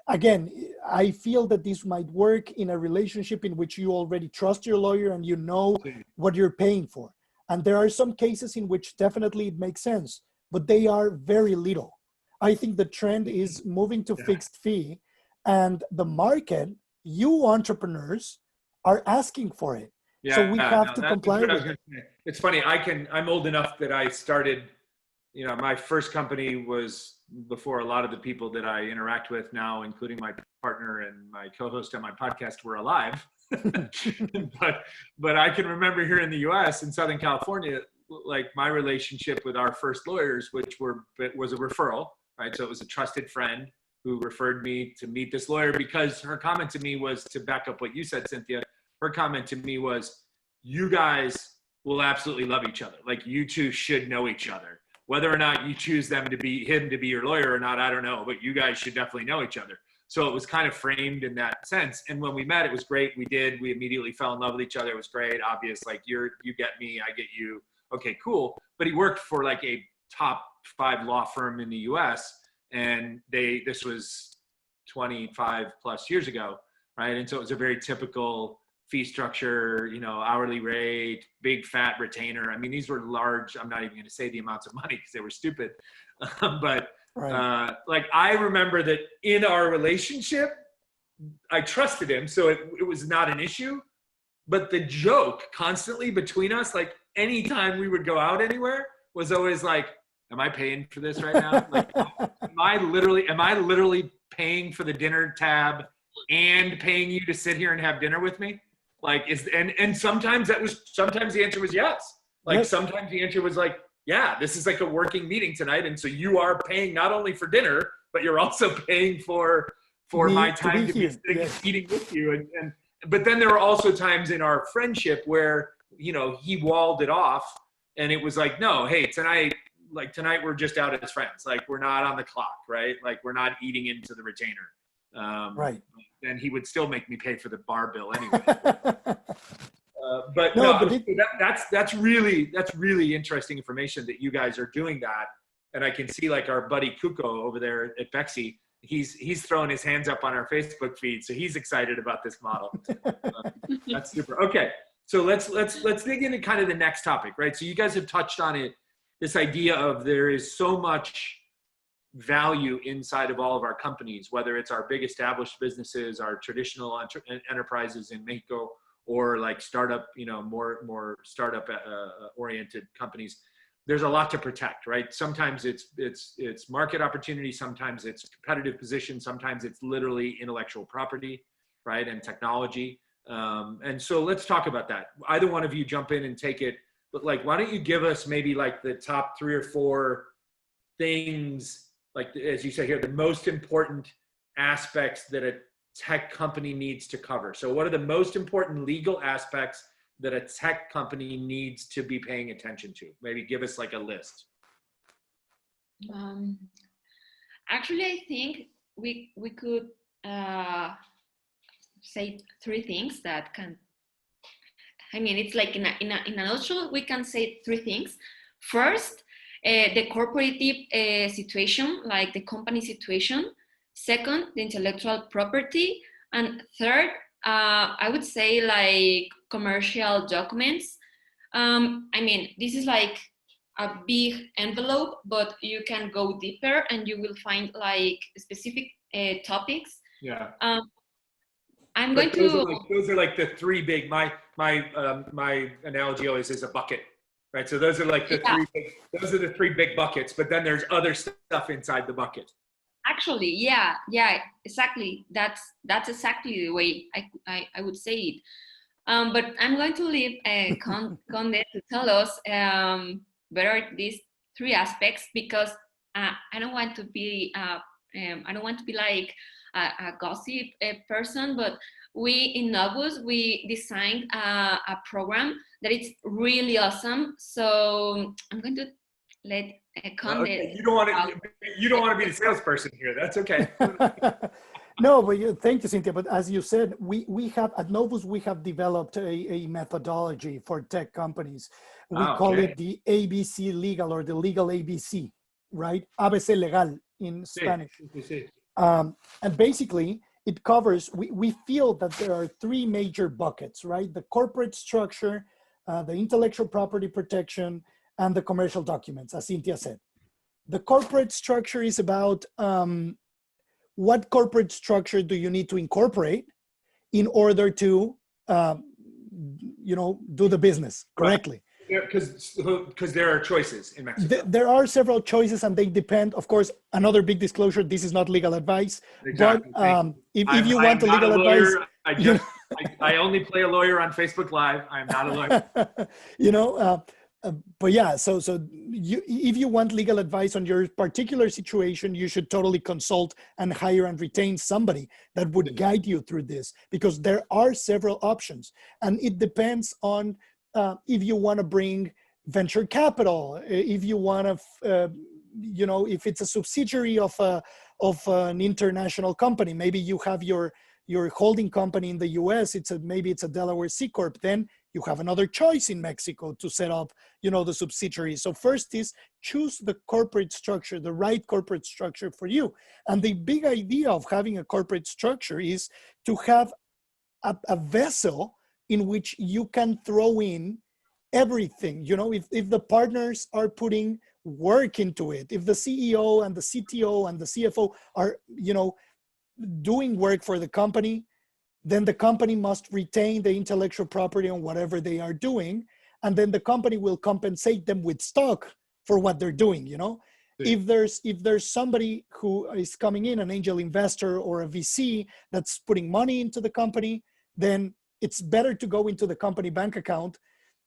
again, I feel that this might work in a relationship in which you already trust your lawyer and you know what you're paying for. And there are some cases in which definitely it makes sense, but they are very little. I think the trend is moving to fixed fee, and the market, you entrepreneurs, are asking for it. So we have to comply with it. It's funny, I'm old enough that I started, my first company was before a lot of the people that I interact with now, including my partner and my co-host on my podcast, were alive. but I can remember here in the US, in Southern California, like my relationship with our first lawyers, was a referral, right? So it was a trusted friend who referred me to meet this lawyer, because her comment to me was, to back up what you said, Cynthia, her comment to me was, you guys will absolutely love each other. Like, you two should know each other. Whether or not you choose him to be your lawyer or not, I don't know, but you guys should definitely know each other. So it was kind of framed in that sense. And when we met, it was great. We immediately fell in love with each other. It was great. Obvious, like, you get me, I get you. Okay, cool. But he worked for like a top 5 law firm in the US, and this was 25 plus years ago, right? And so it was a very typical fee structure, hourly rate, big fat retainer. I mean, these were large. I'm not even going to say the amounts of money because they were stupid. But like, I remember that in our relationship, I trusted him, so it was not an issue. But the joke constantly between us, like anytime we would go out anywhere, was always like, am I paying for this right now? Like, am I literally paying for the dinner tab and paying you to sit here and have dinner with me? Like, and sometimes the answer was yes. Like, sometimes the answer was like, yeah, this is like a working meeting tonight, and so you are paying not only for dinner, but you're also paying for my time to be sitting and eating with you. But then there were also times in our friendship where, he walled it off, and it was like, no, hey, tonight we're just out as friends. Like, we're not on the clock, right? Like, we're not eating into the retainer. Right. And he would still make me pay for the bar bill anyway. But no, that's really interesting information that you guys are doing that. And I can see, like, our buddy Kuko over there at Bexy, he's throwing his hands up on our Facebook feed, so he's excited about this model. That's super. Okay, so let's dig into kind of the next topic, right? So you guys have touched on it, this idea of there is so much value inside of all of our companies, whether it's our big established businesses, our traditional enterprises in Mexico, or like startup, more startup oriented companies. there's a lot to protect, right? Sometimes it's market opportunity, sometimes it's competitive position, sometimes it's literally intellectual property, right, and technology. And so let's talk about that. Either one of you jump in and take it, but like, why don't you give us maybe like the top 3 or 4 things, like as you say here, the most important aspects that a tech company needs to cover. So what are the most important legal aspects that a tech company needs to be paying attention to? Maybe give us like a list. Actually, I think we could say 3 things that can, I mean, it's like in a nutshell, we can say 3 things. First, the corporative situation, like the company situation. Second, the intellectual property. And third, I would say like commercial documents. I mean, this is like a big envelope, but you can go deeper and you will find like specific topics. Yeah. I'm but going those are like the 3 big, my analogy always is a bucket, right? So those are like the 3 big, those are the 3 big buckets, but then there's other stuff inside the bucket. Actually, yeah, exactly. That's exactly the way I would say it. But I'm going to leave Conde to tell us better these 3 aspects, because I don't want to be like a gossip person, but we in Novus, we designed a program that it's really awesome. So I'm going to let Conde. Okay. You don't want to be the salesperson here. That's okay. No, but thank you, Cynthia. But as you said, we have at Novus, we have developed a methodology for tech companies. We call it the ABC legal, or the legal ABC, right? ABC legal in Spanish. And basically it covers, we feel that there are 3 major buckets, right? The corporate structure, the intellectual property protection, and the commercial documents, as Cynthia said. The corporate structure is about what corporate structure do you need to incorporate in order to, do the business correctly. Because there are choices in Mexico. There are several choices, and they depend. Of course, another big disclosure: this is not legal advice. Exactly. But if you want legal advice, I only play a lawyer on Facebook Live. I am not a lawyer. But yeah, so if you want legal advice on your particular situation, you should totally consult and hire and retain somebody that would guide you through this, because there are several options, and it depends on if you want to bring venture capital, if you want to, if it's a subsidiary of an international company, maybe you have your holding company in the US, maybe it's a Delaware C Corp, then you have another choice in Mexico to set up, the subsidiary. So first is choose the corporate structure, the right corporate structure for you. And the big idea of having a corporate structure is to have a vessel in which you can throw in everything. If the partners are putting work into it, if the CEO and the CTO and the CFO are, doing work for the company, then the company must retain the intellectual property on whatever they are doing, and then the company will compensate them with stock for what they're doing. If there's somebody who is coming in, an angel investor or a VC that's putting money into the company, then it's better to go into the company bank account.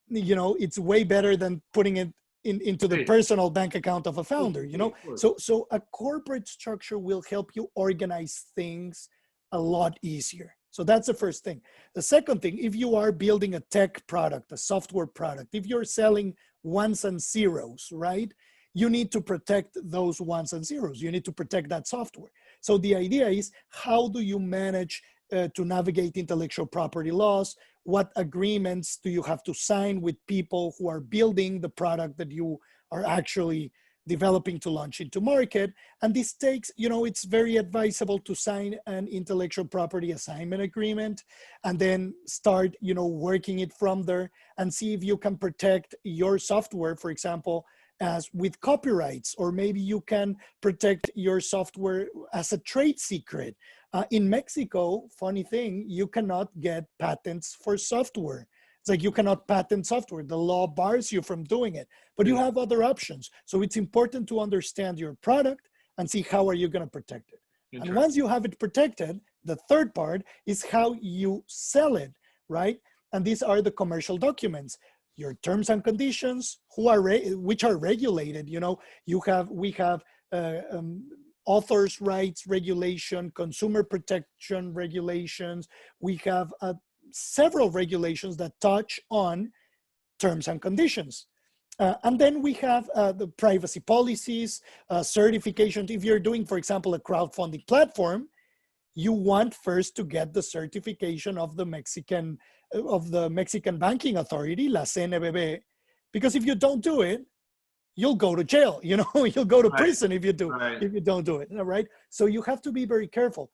It's way better than putting it into the personal bank account of a founder. So a corporate structure will help you organize things a lot easier. So that's the first thing. The second thing, if you are building a tech product, a software product, if you're selling ones and zeros, right? You need to protect those ones and zeros. You need to protect that software. So the idea is, how do you manage to navigate intellectual property laws? What agreements do you have to sign with people who are building the product that you are actually developing to launch into market? And this takes, it's very advisable to sign an intellectual property assignment agreement and then start, working it from there and see if you can protect your software, for example, as with copyrights, or maybe you can protect your software as a trade secret. In Mexico, funny thing, you cannot get patents for software. It's like you cannot patent software. The law bars you from doing it, but you have other options. So it's important to understand your product and see how are you going to protect it. And once you have it protected, the third part is how you sell it, right? And these are the commercial documents, your terms and conditions, which are regulated. You know, we have authors' rights regulation, consumer protection regulations. We have several regulations that touch on terms and conditions. And then we have the privacy policies, certifications. If you're doing, for example, a crowdfunding platform, you want first to get the certification of the Mexican Banking Authority, la CNBB, because if you don't do it, you'll go to jail. You know, you'll go to prison if you don't do it. All right. So you have to be very careful.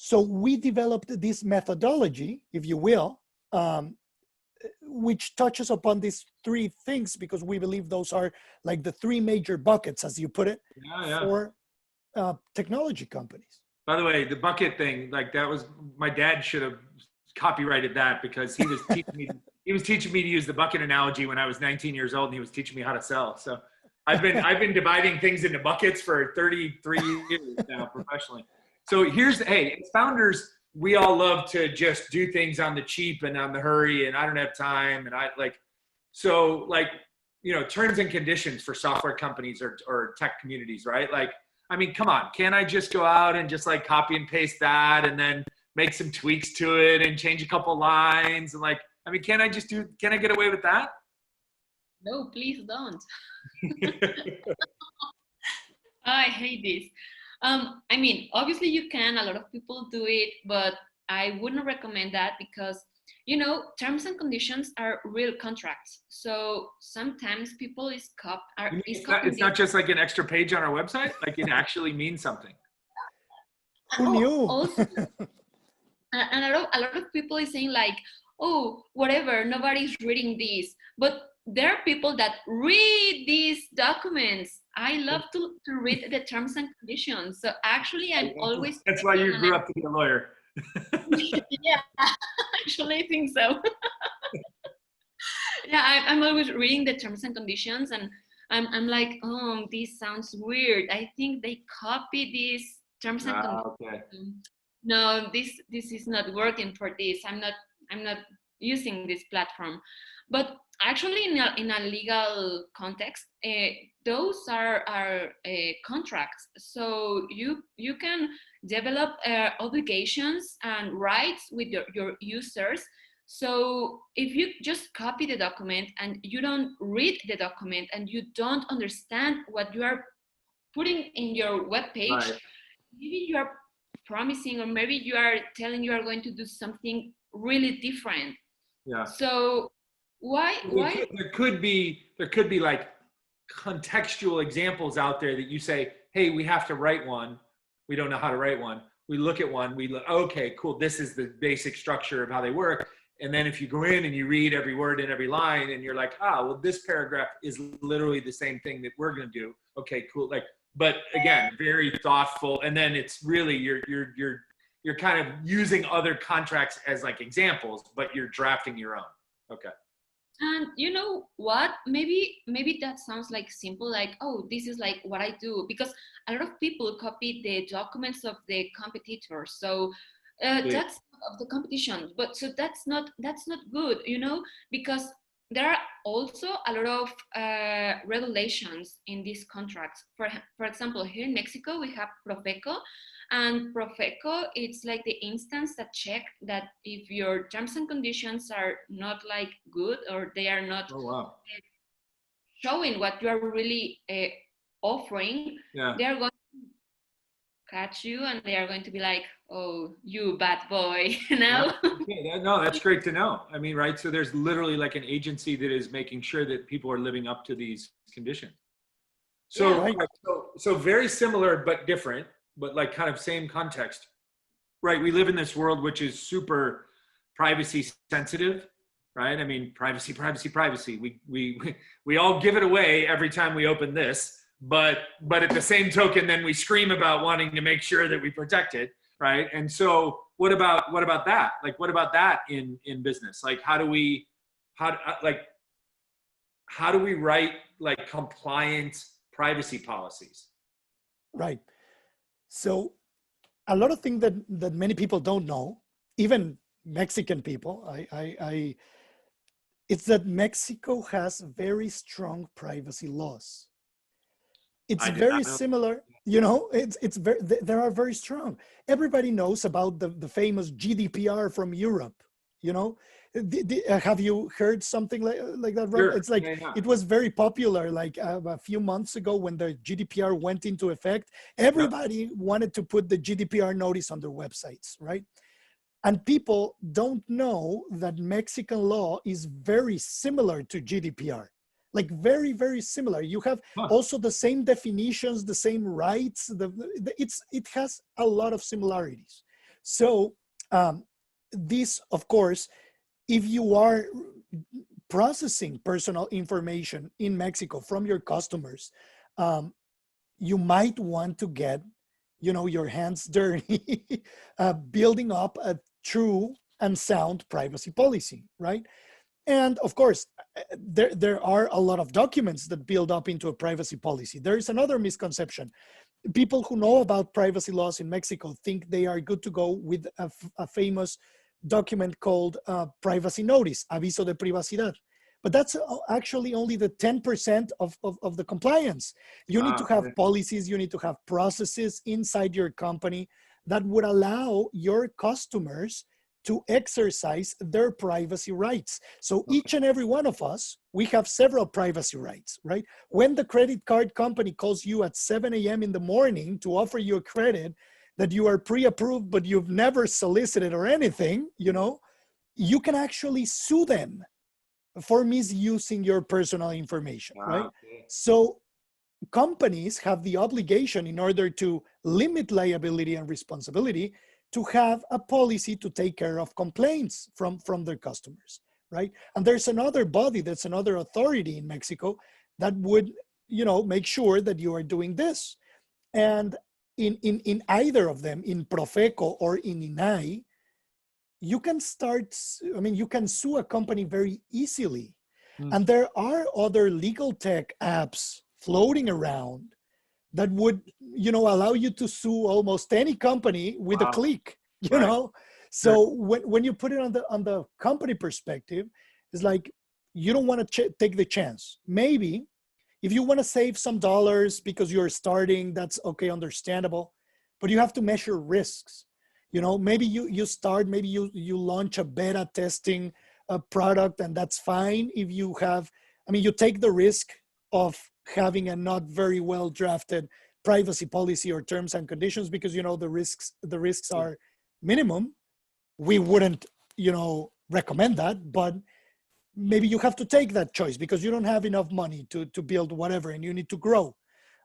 So we developed this methodology, if you will, which touches upon these three things, because we believe those are like the three major buckets, as you put it, for technology companies. By the way, the bucket thing, like that was, my dad should have copyrighted that, because he was teaching me to use the bucket analogy when I was 19 years old, and he was teaching me how to sell. So I've been dividing things into buckets for 33 years now professionally. So hey, as founders, we all love to just do things on the cheap and on the hurry, and I don't have time. And terms and conditions for software companies or tech communities, right? Like, I mean, come on, can't I just go out and just like copy and paste that and then make some tweaks to it and change a couple lines? And like, I mean, can I get away with that? No, please don't. I hate this. I mean, obviously you can, a lot of people do it, but I wouldn't recommend that, because, you know, terms and conditions are real contracts. So sometimes people it's not just like an extra page on our website, like it actually means something. Who knew? Also, and a lot of people is saying like, oh, whatever, nobody's reading this. But there are people that read these documents. I love to read the terms and conditions. So actually, I'm always... That's why you grew up to be a lawyer. Yeah, actually, I think so. Yeah, I'm always reading the terms and conditions, and I'm like, oh, this sounds weird. I think they copied these terms and conditions. Okay. No, this is not working for this. I'm not using this platform. But actually, in a legal context, those are contracts. So you can develop obligations and rights with your users. So if you just copy the document and you don't read the document and you don't understand what you are putting in your web page, maybe you are promising, or maybe you are telling you are going to do something really different. Yeah. So why there could be like contextual examples out there that you say, hey, we have to write one. We don't know how to write one. We look at one, okay, cool. This is the basic structure of how they work. And then if you go in and you read every word and every line and you're like, well, this paragraph is literally the same thing that we're going to do. Okay, cool. Like, but again, very thoughtful. And then it's really, you're kind of using other contracts as like examples, but you're drafting your own. Okay. And you know what, maybe that sounds like simple, like, oh, this is like what I do, because a lot of people copy the documents of the competitors. So that's of the competition, but so that's not good, you know, because there are also a lot of regulations in these contracts. For example, here in Mexico, we have Profeco, and Profeco, it's like the instance that check that if your terms and conditions are not like good, or they are not showing what you are really offering, they are going to catch you and they are going to be like, oh, you bad boy, you know? No, that's great to know. I mean, right? So there's literally like an agency that is making sure that people are living up to these conditions. So, so very similar, but different, but like kind of same context, right? We live in this world which is super privacy sensitive, right? I mean, privacy. We all give it away every time we open this, but at the same token, then we scream about wanting to make sure that we protect it, right? And so what about that? Like, what about that in business? Like, how do we write like compliant privacy policies? Right. So a lot of things that many people don't know, even Mexican people, it's that Mexico has very strong privacy laws. It's I did very not know. similar, you know, it's very, they are very strong. Everybody knows about the famous GDPR from Europe, you know. Have you heard something like that, Rob? Sure. It's like, Yeah. it was very popular like a few months ago when the GDPR went into effect. Everybody wanted to put the GDPR notice on their websites, right? And people don't know that Mexican law is very similar to GDPR, like very, very similar. You have also the same definitions, the same rights. It has a lot of similarities. So this, of course, if you are processing personal information in Mexico from your customers, you might want to get, you know, your hands dirty, building up a true and sound privacy policy, right? And of course, there are a lot of documents that build up into a privacy policy. There is another misconception. People who know about privacy laws in Mexico think they are good to go with a famous document called privacy notice, aviso de privacidad. But that's actually only the 10% of the compliance. You need to have policies, you need to have processes inside your company that would allow your customers to exercise their privacy rights. So each and every one of us, we have several privacy rights, right? When the credit card company calls you at 7 a.m. in the morning to offer you a credit that you are pre-approved, but you've never solicited or anything, you know, you can actually sue them for misusing your personal information, right? So companies have the obligation, in order to limit liability and responsibility, to have a policy to take care of complaints from their customers, right? And there's another body, that's another authority in Mexico that would, you know, make sure that you are doing this. And in either of them, in Profeco or in INAI, you can start, I mean, you can sue a company very easily. And there are other legal tech apps floating around that would, you know, allow you to sue almost any company with a click, you know? So when you put it on the company perspective, it's like, you don't want to take the chance. Maybe if you want to save some dollars because you're starting, that's okay, understandable, but you have to measure risks. You know, maybe you start, maybe you launch a beta testing product, and that's fine. If you have, I mean, you take the risk of having a not very well drafted privacy policy or terms and conditions, because, you know, the risks are minimum. We wouldn't, you know, recommend that, but maybe you have to take that choice because you don't have enough money to build whatever, and you need to grow.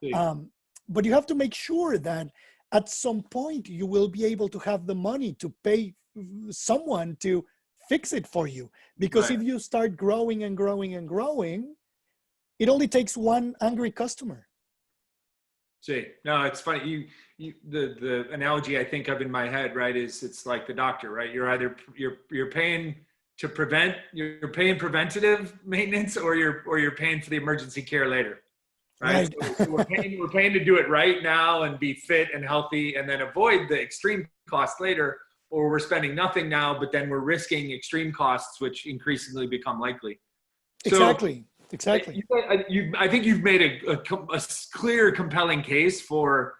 But you have to make sure that at some point you will be able to have the money to pay someone to fix it for you. Because if you start growing and growing and growing, it only takes one angry customer. See, no, it's funny. The analogy I think of in my head, right, is it's like the doctor, right? You're either you're paying to prevent, you're paying preventative maintenance, or you're paying for the emergency care later, right? So we're paying to do it right now and be fit and healthy, and then avoid the extreme costs later, or we're spending nothing now, but then we're risking extreme costs, which increasingly become likely. Exactly. I think you've made a clear, compelling case for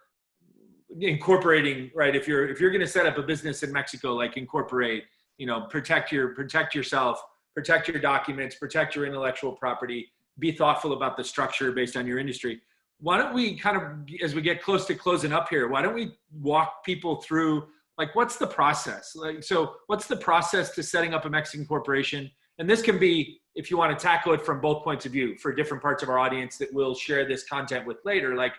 incorporating, right? If you're going to set up a business in Mexico, like, incorporate, you know, protect yourself, protect your documents, protect your intellectual property, be thoughtful about the structure based on your industry. Why don't we kind of, as we get close to closing up here, why don't we walk people through, like, what's the process? Like, so what's the process to setting up a Mexican corporation? And this can be, if you want to tackle it from both points of view, for different parts of our audience that we'll share this content with later, like,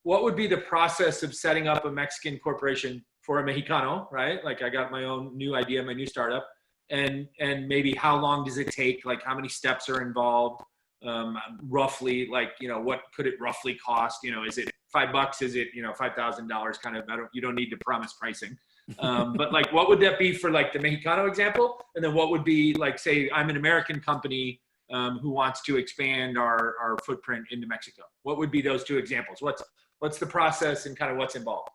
what would be the process of setting up a Mexican corporation for a Mexicano, right? Like, I got my own new idea, my new startup, and maybe how long does it take? Like, how many steps are involved? Roughly, like, you know, what could it roughly cost? You know, is it $5? Is it, you know, $5,000? Kind of, you don't need to promise pricing. But like, what would that be for like the Mexicano example? And then what would be like, say, I'm an American company who wants to expand our footprint into Mexico. What would be those two examples? What's the process and kind of what's involved?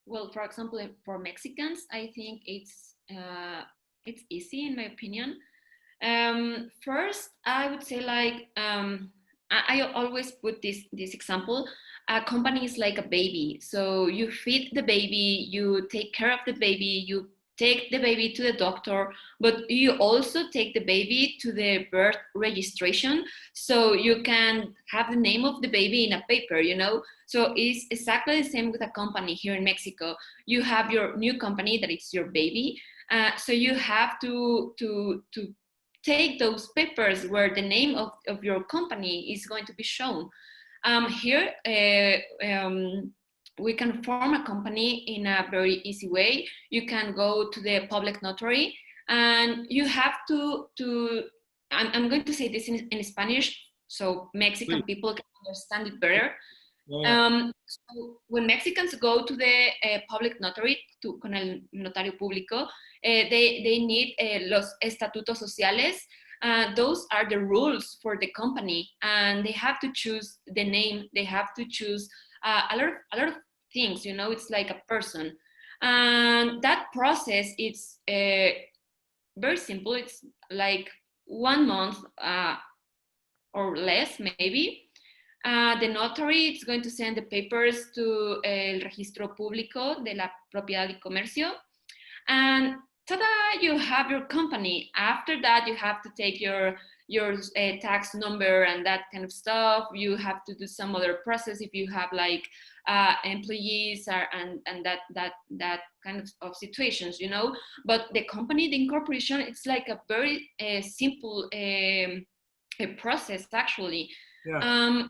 Well, for example, for Mexicans, I think it's easy in my opinion. First, I would say like I always put this example. A company is like a baby, so you feed the baby, you take care of the baby, you take the baby to the doctor, but you also take the baby to the birth registration, so you can have the name of the baby in a paper, you know. So it's exactly the same with a company here in Mexico. You have your new company that it's your baby, so you have to take those papers where the name of your company is going to be shown. Here, we can form a company in a very easy way. You can go to the public notary and you have to I'm going to say this in Spanish so Mexican people can understand it better. So when Mexicans go to the public notary, con el notario público, they need los estatutos sociales. Those are the rules for the company, and they have to choose the name. They have to choose a lot of things. You know, it's like a person, and that process it's very simple. It's like 1 month or less, maybe. The notary is going to send the papers to el registro público de la propiedad y comercio, and ta-da, you have your company. After that, you have to take your tax number and that kind of stuff. You have to do some other process if you have like employees and that kind of situations, you know. But the company, the incorporation, it's like a very simple a process actually. Yeah.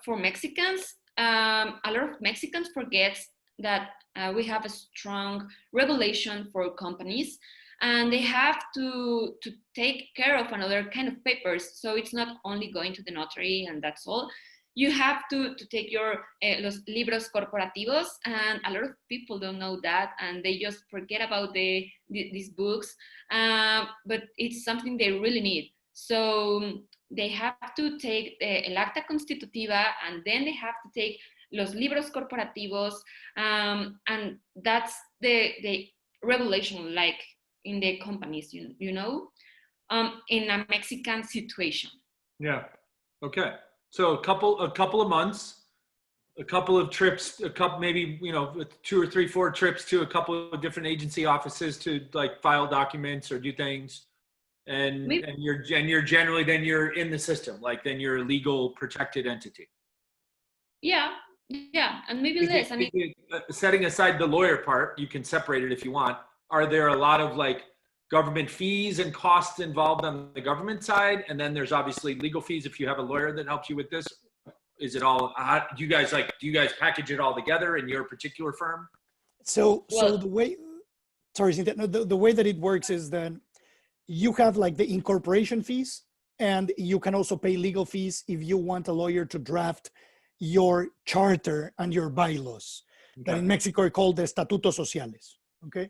For Mexicans, a lot of Mexicans forget that we have a strong regulation for companies, and they have to take care of another kind of papers. So it's not only going to the notary and that's all. You have to take your los libros corporativos, and a lot of people don't know that, and they just forget about these books, but it's something they really need. So they have to take el acta constitutiva, and then they have to take los libros corporativos, and that's the regulation like in the companies, you know, in a Mexican situation. Yeah. Okay. So a couple of months, a couple of trips, maybe, you know, 2 or 3, 4 trips to a couple of different agency offices to like file documents or do things. And you're generally, then you're in the system, like then you're a legal protected entity. Yeah, and maybe less. I mean, setting aside the lawyer part, you can separate it if you want. Are there a lot of like government fees and costs involved on the government side? And then there's obviously legal fees if you have a lawyer that helps you with this. Is it all, do you guys package it all together in your particular firm? So the way, sorry, the way that it works is that you have like the incorporation fees, and you can also pay legal fees if you want a lawyer to draft your charter and your bylaws. Okay. That in Mexico are called the estatutos sociales. Okay.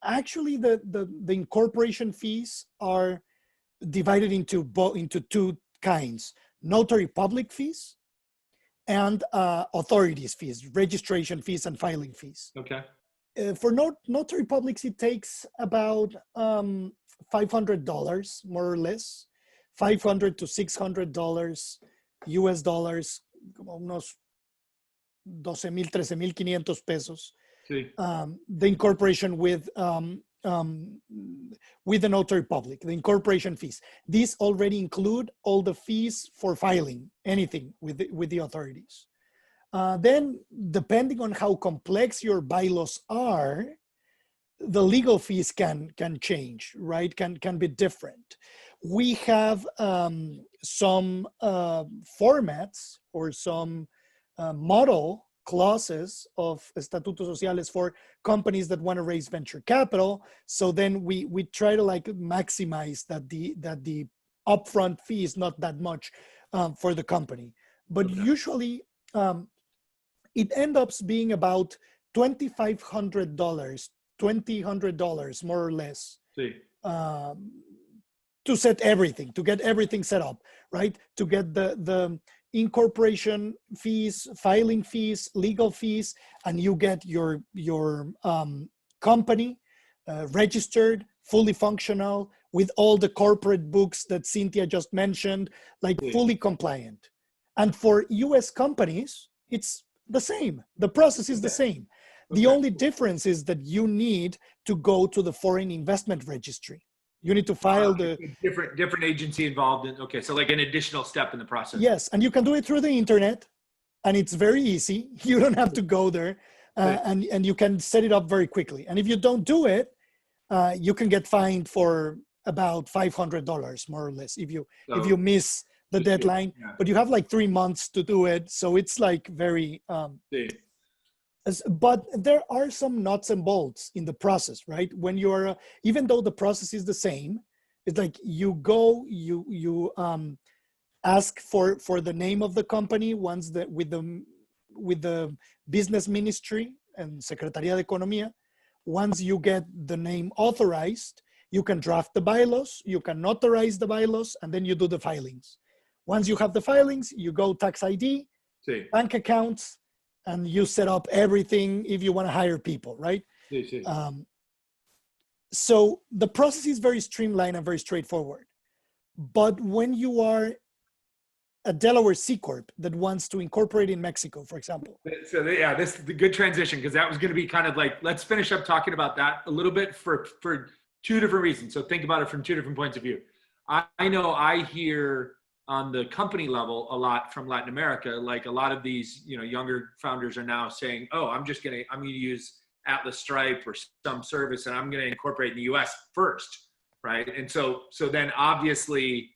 Actually, the incorporation fees are divided into 2 kinds: notary public fees and authorities fees, registration fees and filing fees. Okay. For notary publics, it takes about $500, more or less, $500 to $600 US dollars, como unos 12,000, 13,500 pesos. Sí. The incorporation with the notary public, the incorporation fees. These already include all the fees for filing anything with the authorities. Then, depending on how complex your bylaws are, the legal fees can change, right? Can be different. We have some formats or some model clauses of estatutos sociales for companies that want to raise venture capital. So then we try to like maximize that the upfront fee is not that much for the company, but usually it ends up being about $2,500 more or less, See. to set everything, to get everything set up, right? To get the incorporation fees, filing fees, legal fees, and you get your company registered, fully functional, with all the corporate books that Cynthia just mentioned, like fully compliant. And for US companies, it's the same. The process is the same. The only difference is that you need to go to the foreign investment registry. You need to file the different agency involved in. Okay, so like an additional step in the process. Yes, and you can do it through the internet, and it's very easy. You don't have to go there, and you can set it up very quickly. And if you don't do it, you can get fined for about $500 more or less if you miss the deadline. Yeah. But you have like 3 months to do it, so it's like very. But there are some nuts and bolts in the process, right? When you're, even though the process is the same, it's like you go, you ask for the name of the company once that with the business ministry and Secretaría de Economía. Once you get the name authorized, you can draft the bylaws, you can notarize the bylaws, and then you do the filings. Once you have the filings, you go tax ID, bank accounts, and you set up everything if you want to hire people, right? So the process is very streamlined and very straightforward. But when you are a Delaware C Corp that wants to incorporate in Mexico, for example. So yeah, this is the good transition, because that was going to be kind of like, let's finish up talking about that a little bit for two different reasons. So think about it from two different points of view. I know I hear on the company level a lot from Latin America, like a lot of these, younger founders are now saying, oh, I'm going to use Atlas Stripe or some service, and I'm going to incorporate in the US first, right? And so then obviously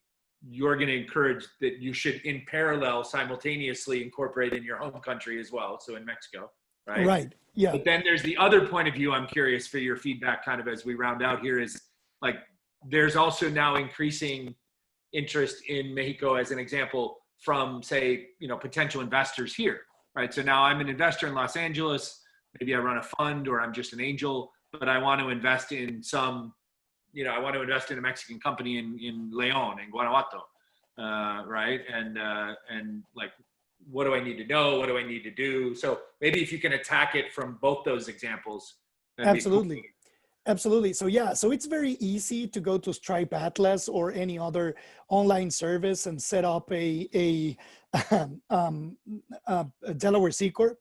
you're going to encourage that you should in parallel simultaneously incorporate in your home country as well. So in Mexico, right? Right, yeah. But then there's the other point of view. I'm curious for your feedback kind of as we round out here, is like, there's also now increasing interest in Mexico, as an example, from say, potential investors here, right? So now I'm an investor in Los Angeles, maybe I run a fund or I'm just an angel, but I want to invest in I want to invest in a Mexican company in León, in Guanajuato, right? And like, what do I need to know? What do I need to do? So maybe if you can attack it from both those examples. Absolutely. Cool. Absolutely. So yeah, so it's very easy to go to Stripe Atlas or any other online service and set up a Delaware C Corp.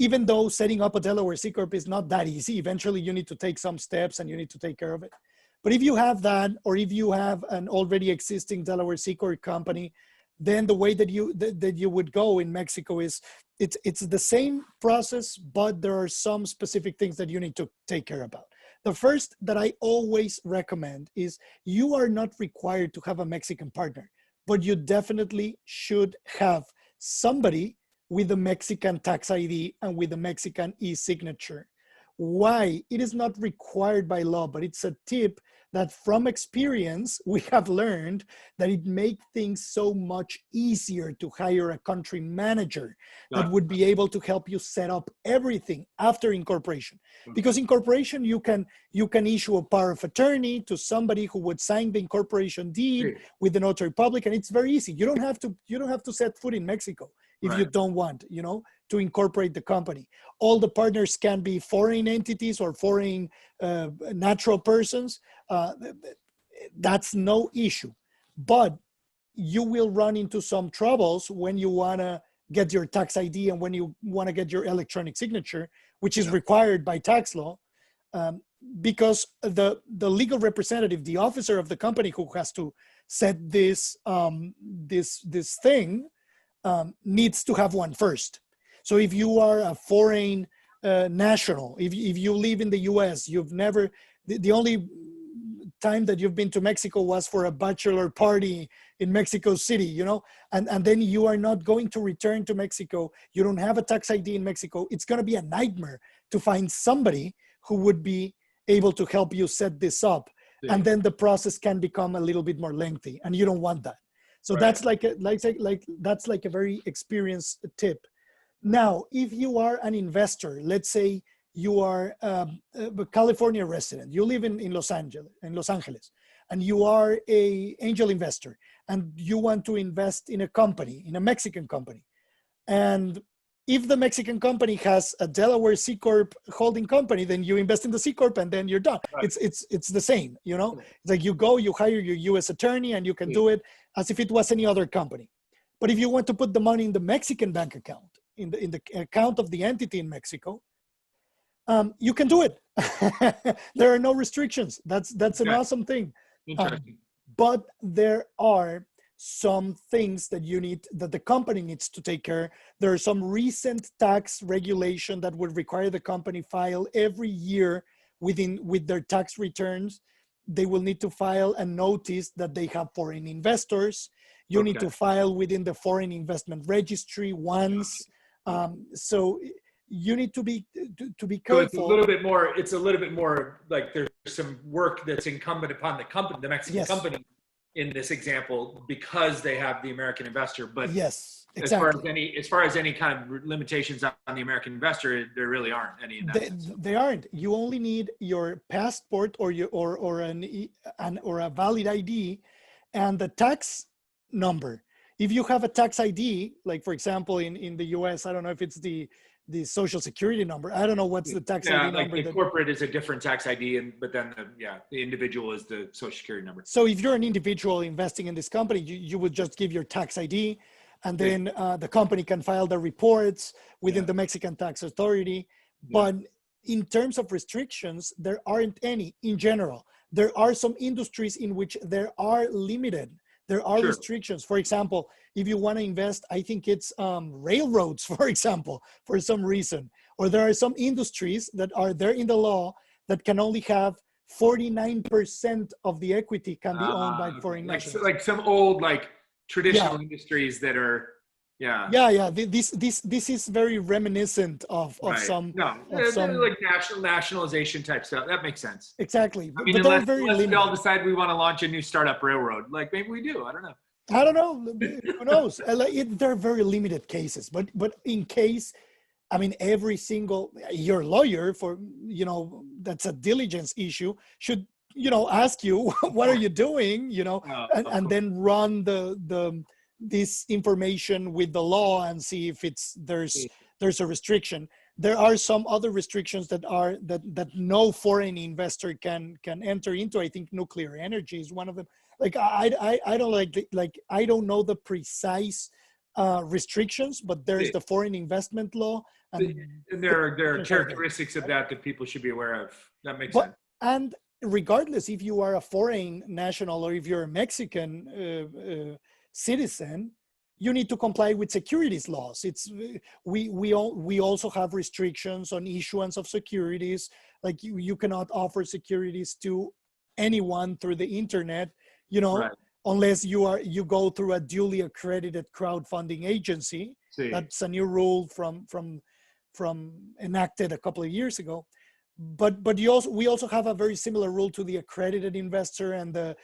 Even though setting up a Delaware C Corp is not that easy, eventually you need to take some steps and you need to take care of it. But if you have that, or if you have an already existing Delaware C Corp company, then the way that you would go in Mexico is it's the same process, but there are some specific things that you need to take care about. The first that I always recommend is you are not required to have a Mexican partner, but you definitely should have somebody with a Mexican tax ID and with a Mexican e-signature. Why? It is not required by law, but it's a tip that from experience, we have learned that it makes things so much easier to hire a country manager that would be able to help you set up everything after incorporation. Because incorporation, you can issue a power of attorney to somebody who would sign the incorporation deed with the notary public, and it's very easy. You don't have to set foot in Mexico if you don't want, to incorporate the company. All the partners can be foreign entities or foreign natural persons. That's no issue. But you will run into some troubles when you want to get your tax ID and when you want to get your electronic signature, which is required by tax law, because the legal representative, the officer of the company who has to set this thing, needs to have one first. So if you are a foreign national, if you live in the US, you've never, the only time that you've been to Mexico was for a bachelor party in Mexico City, and then you are not going to return to Mexico, you don't have a tax ID in Mexico, it's going to be a nightmare to find somebody who would be able to help you set this up. Yeah. And then the process can become a little bit more lengthy, and you don't want that. So that's that's like a very experienced tip. Now, if you are an investor, let's say you are a California resident, you live in Los Angeles, and you are a angel investor, and you want to invest in a company, in a Mexican company. And if the Mexican company has a Delaware C Corp holding company, then you invest in the C Corp and then you're done. Right. It's the same, you know? It's like you go, you hire your US attorney and you can do it as if it was any other company. But if you want to put the money in the Mexican bank account, in the account of the entity in Mexico, you can do it. There are no restrictions. That's an awesome thing. Interesting. But there are some things that that the company needs to take care. There are some recent tax regulation that would require the company file every year with their tax returns. They will need to file a notice that they have foreign investors. You need to file within the foreign investment registry once. So you need to be careful. So it's a little bit more like there's some work that's incumbent upon the company, the Mexican company in this example, because they have the American investor. But yes, exactly. As far as any kind of limitations on the American investor, there really aren't any in that sense. They aren't. You only need your passport or a valid ID and the tax number. If you have a tax ID, like for example in the US, I don't know if it's the social security number. I don't know what's the tax ID number. The corporate is a different tax ID, but then the individual is the social security number. So if you're an individual investing in this company, you would just give your tax ID, and then the company can file the reports within the Mexican tax authority. But in terms of restrictions, there aren't any in general. There are some industries in which there are limited. There are restrictions. For example, if you want to invest, I think it's railroads, for example, for some reason. Or there are some industries that are there in the law that can only have 49% of the equity can be owned by foreign nationals. Like some old, traditional industries that are, This is very reminiscent of some. Like nationalization type stuff. That makes sense. Exactly. I mean, unless we all decide we want to launch a new startup railroad, like maybe we do. I don't know. Who knows? There are very limited cases, but in case, I mean, your lawyer for, that's a diligence issue should, ask you, what are you doing, and then run this information with the law and see if there's a restriction. There are some other restrictions that no foreign investor can enter into. I think nuclear energy is one of them. I don't know the precise restrictions, but there's the foreign investment law, and there are characteristics of that people should be aware of. That makes sense. And regardless if you are a foreign national or if you're a Mexican citizen, you need to comply with securities laws. We also have restrictions on issuance of securities. Like you cannot offer securities to anyone through the internet, unless you go through a duly accredited crowdfunding agency. That's a new rule from enacted a couple of years ago. But we also have a very similar rule to the accredited investor and the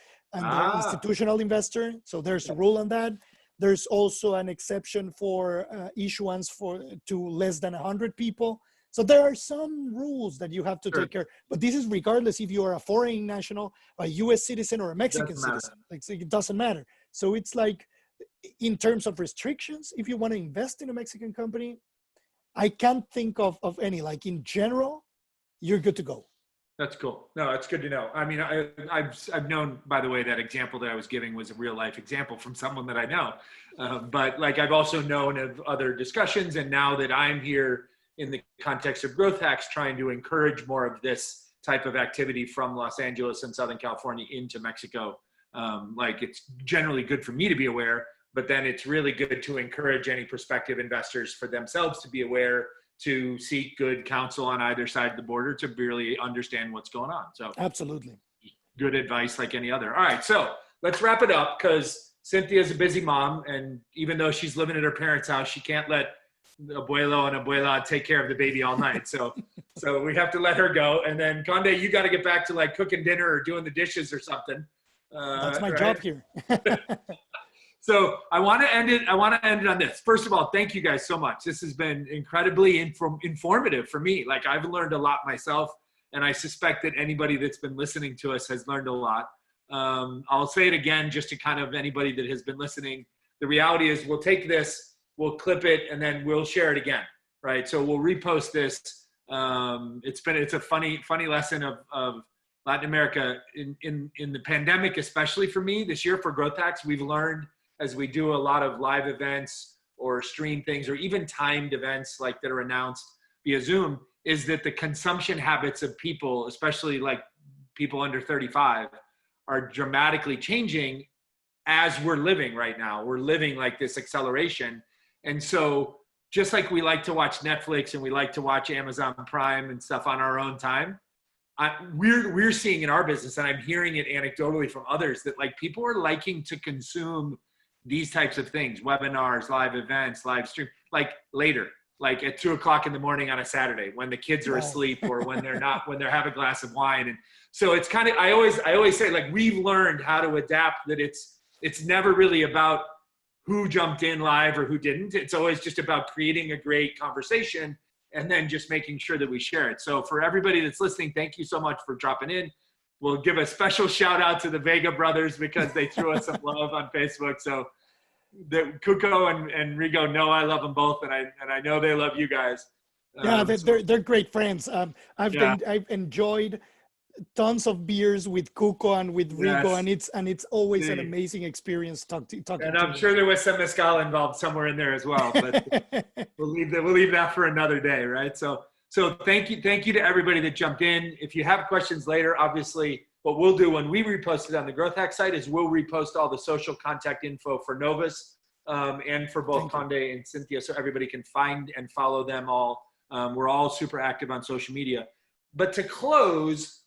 institutional investor. So there's a rule on that. There's also an exception for issuance to less than 100 people. So there are some rules that you have to take care. But this is regardless if you are a foreign national, a U.S. citizen, or a Mexican citizen. It doesn't matter. So it's like, in terms of restrictions, if you want to invest in a Mexican company, I can't think of any. Like in general, you're good to go. That's cool. No, that's good to know. I mean, I've known, by the way, that example that I was giving was a real life example from someone that I know. But I've also known of other discussions, and now that I'm here in the context of GrowthHax, trying to encourage more of this type of activity from Los Angeles and Southern California into Mexico. It's generally good for me to be aware, but then it's really good to encourage any prospective investors for themselves to be aware, to seek good counsel on either side of the border to really understand what's going on. So absolutely good advice like any other. All right, so let's wrap it up, because Cynthia's a busy mom, and even though she's living at her parents' house, she can't let abuelo and abuela take care of the baby all night. So we have to let her go. And then Conde, you got to get back to cooking dinner or doing the dishes or something. That's my job here. So I want to end it on this. First of all, thank you guys so much. This has been incredibly informative for me. Like, I've learned a lot myself, and I suspect that anybody that's been listening to us has learned a lot. I'll say it again, just to kind of anybody that has been listening. The reality is, we'll take this, we'll clip it, and then we'll share it again, right? So we'll repost this. It's a funny lesson of Latin America in the pandemic, especially for me this year for GrowthHax. We've learned, as we do a lot of live events or stream things, or even timed events like that are announced via Zoom, is that the consumption habits of people, especially like people under 35, are dramatically changing as we're living right now. We're living like this acceleration. And so just like we like to watch Netflix and we like to watch Amazon Prime and stuff on our own time, we're seeing in our business, and I'm hearing it anecdotally from others, that like people are liking to consume these types of things, webinars, live events, live stream, like later, like at 2:00 in the morning on a Saturday when the kids are asleep, or when they're not, when they're having a glass of wine. And so it's kind of, I always say, like, we've learned how to adapt, that it's never really about who jumped in live or who didn't. It's always just about creating a great conversation and then just making sure that we share it. So for everybody that's listening, thank you so much for dropping in. We'll give a special shout out to the Vega brothers, because they threw us some love on Facebook. So the Cuco and Rigo know I love them both, and I know they love you guys. Yeah, they're great friends. I've enjoyed tons of beers with Cuco and with Rigo, and it's always an amazing experience talking. And I'm sure there was some mezcal involved somewhere in there as well, but we'll leave that for another day, right? So thank you to everybody that jumped in. If you have questions later, obviously, what we'll do when we repost it on the GrowthHax site is we'll repost all the social contact info for Novus and for both Conde and Cynthia, so everybody can find and follow them all. We're all super active on social media. But to close,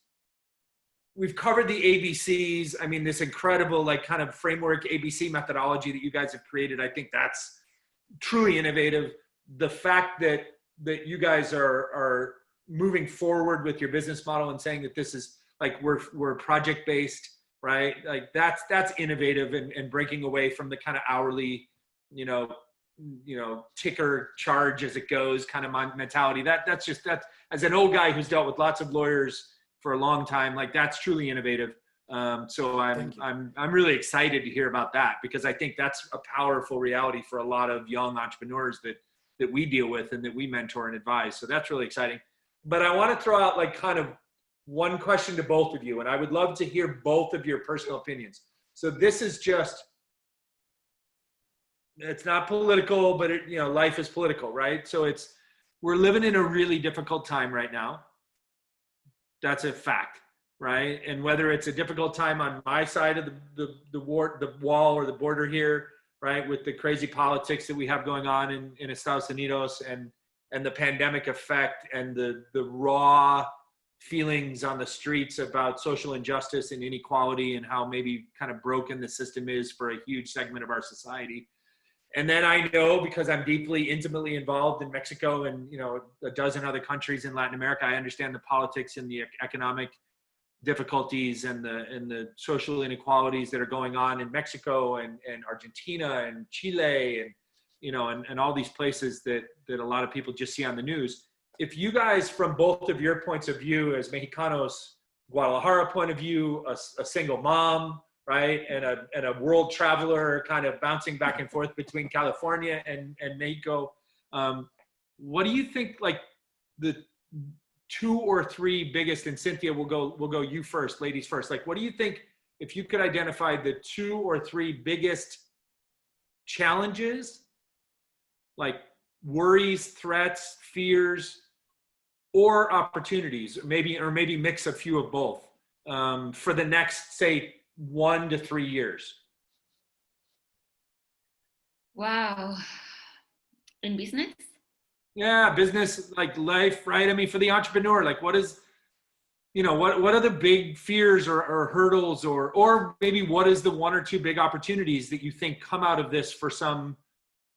we've covered the ABCs. I mean, this incredible, like, kind of framework ABC methodology that you guys have created. I think that's truly innovative. The fact that you guys are moving forward with your business model and saying that this is like, we're project based, right? Like that's innovative, and breaking away from the kind of hourly, ticker charge as it goes kind of mentality. That's as an old guy who's dealt with lots of lawyers for a long time, like, that's truly innovative. So I'm really excited to hear about that, because I think that's a powerful reality for a lot of young entrepreneurs that we deal with and that we mentor and advise. So that's really exciting. But I want to throw out, like, kind of one question to both of you, and I would love to hear both of your personal opinions. So this is just, it's not political, but life is political, right? So we're living in a really difficult time right now. That's a fact, right? And whether it's a difficult time on my side of the wall or the border here, right, with the crazy politics that we have going on in Estados Unidos, and the pandemic effect, and the raw feelings on the streets about social injustice and inequality, and how maybe kind of broken the system is for a huge segment of our society. And then I know, because I'm deeply, intimately involved in Mexico and a dozen other countries in Latin America, I understand the politics and the economic difficulties and the social inequalities that are going on in Mexico and Argentina and Chile and all these places that a lot of people just see on the news. If you guys, from both of your points of view as Mexicanos, Guadalajara point of view, a single mom, right, and a world traveler, kind of bouncing back and forth between California and Mexico, what do you think, like, the 2 or 3 biggest, and Cynthia, we'll go you first, ladies first. Like, what do you think, if you could identify the 2 or 3 biggest challenges, like worries, threats, fears, or opportunities, or maybe mix a few of both, for the next, say, 1 to 3 years? Wow. In business? Yeah, business, like life, right? I mean, for the entrepreneur, like, what is, what are the big fears or hurdles, or maybe what is the 1 or 2 big opportunities that you think come out of this for some,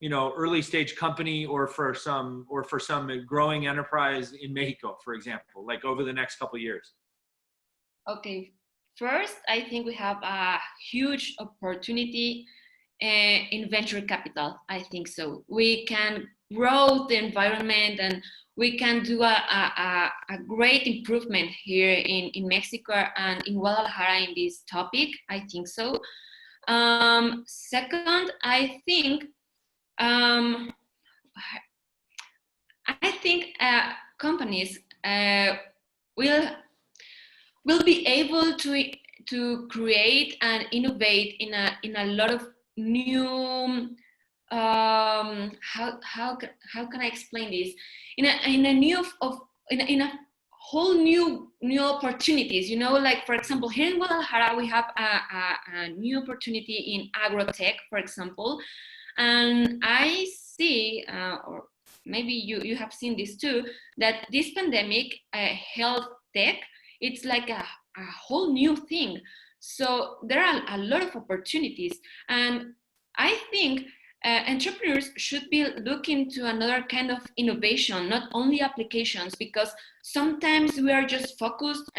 early stage company, or for some growing enterprise in Mexico, for example, like over the next couple of years? Okay. First, I think we have a huge opportunity in venture capital. I think so. We can grow the environment, and we can do a great improvement here in Mexico and in Guadalajara in this topic. I think so. Second, I think companies will be able to create and innovate in a lot of new how can I explain this, in a whole new opportunities, you know, like for example here in Guadalajara we have a new opportunity in agrotech, for example, and I see or maybe you have seen this too, that this pandemic health tech, it's like a whole new thing. So there are a lot of opportunities, and I think entrepreneurs should be looking to another kind of innovation, not only applications, because sometimes we are just focused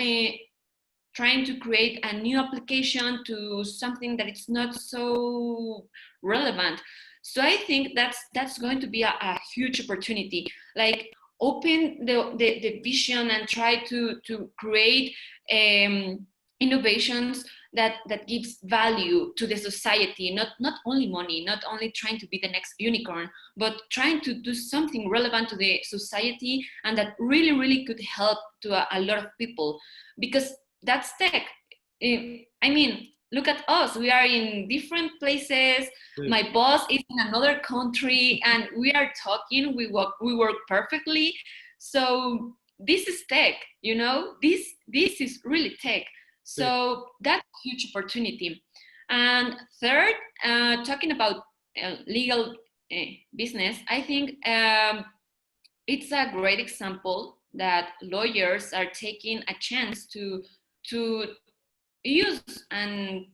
trying to create a new application to something that it's not so relevant. So I think that's going to be a huge opportunity. Like open the vision and try to create innovations that gives value to the society, not only money, not only trying to be the next unicorn, but trying to do something relevant to the society and that really could help to a lot of people, because that's tech. I mean, look at us, we are in different places. My boss is in another country and we are talking, we work perfectly. So this is tech, you know, this is really tech. So that's a huge opportunity. And third, talking about legal business, I think it's a great example that lawyers are taking a chance to use the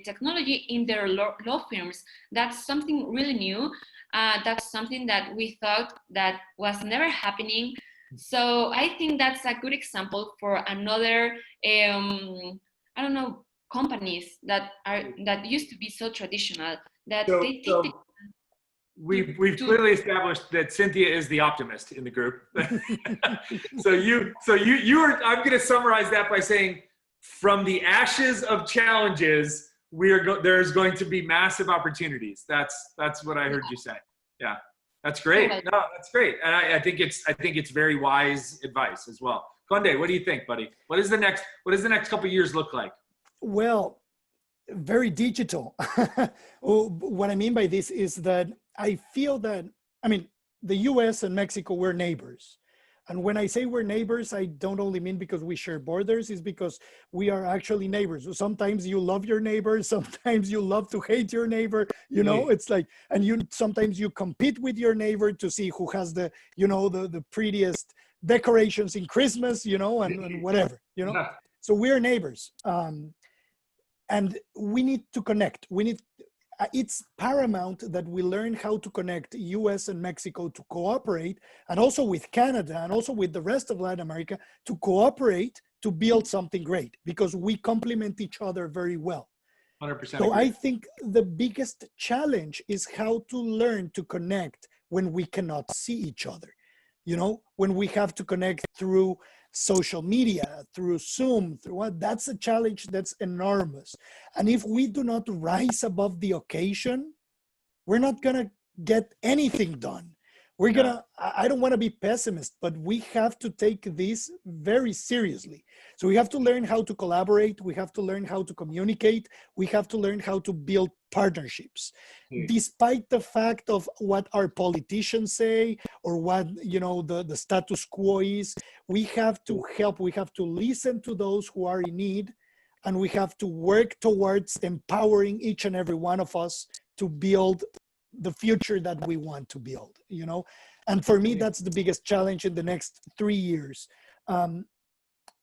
technology in their law firms. That's something really new. That's something that we thought that was never happening. So I think that's a good example for another, I don't know, companies that used to be so traditional that they take We've clearly established that Cynthia is the optimist in the group. so you are, I'm going to summarize that by saying, from the ashes of challenges, there's going to be massive opportunities. That's what I heard you say. Yeah, that's great. No, that's great, and I think it's very wise advice as well. Conde, what do you think, buddy? What does the next couple of years look like? Well, very digital. What I mean by this is that I feel that, I mean, the US and Mexico, we're neighbors. And when I say we're neighbors, I don't only mean because we share borders, it's because we are actually neighbors. So sometimes you love your neighbor, sometimes you love to hate your neighbor, you know, it's like, and sometimes you compete with your neighbor to see who has the, you know, the prettiest decorations in Christmas, you know, and whatever, you know. So we're neighbors. And we need to connect. It's paramount that we learn how to connect US and Mexico to cooperate, and also with Canada and also with the rest of Latin America to cooperate to build something great, because we complement each other very well. 100%. So I think the biggest challenge is how to learn to connect when we cannot see each other. You know, when we have to connect through social media, through Zoom, through what, that's a challenge that's enormous. And if we do not rise above the occasion, we're not gonna get anything done. We're gonna, I don't wanna be pessimist, but we have to take this very seriously. So we have to learn how to collaborate. We have to learn how to communicate. We have to learn how to build partnerships. Despite the fact of what our politicians say or what, you know, the status quo is, we have to help. We have to listen to those who are in need, and we have to work towards empowering each and every one of us to build the future that we want to build, you know. And for me, that's the biggest challenge in the next 3 years.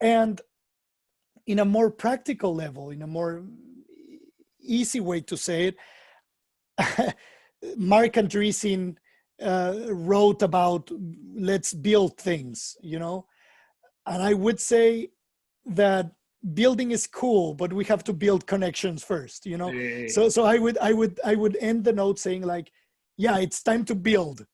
And in a more practical level, in a more easy way to say it, Mark Andreessen wrote about let's build things, you know. And I would say that building is cool, but we have to build connections first, you know? Yeah. So I would end the note saying like, yeah, it's time to build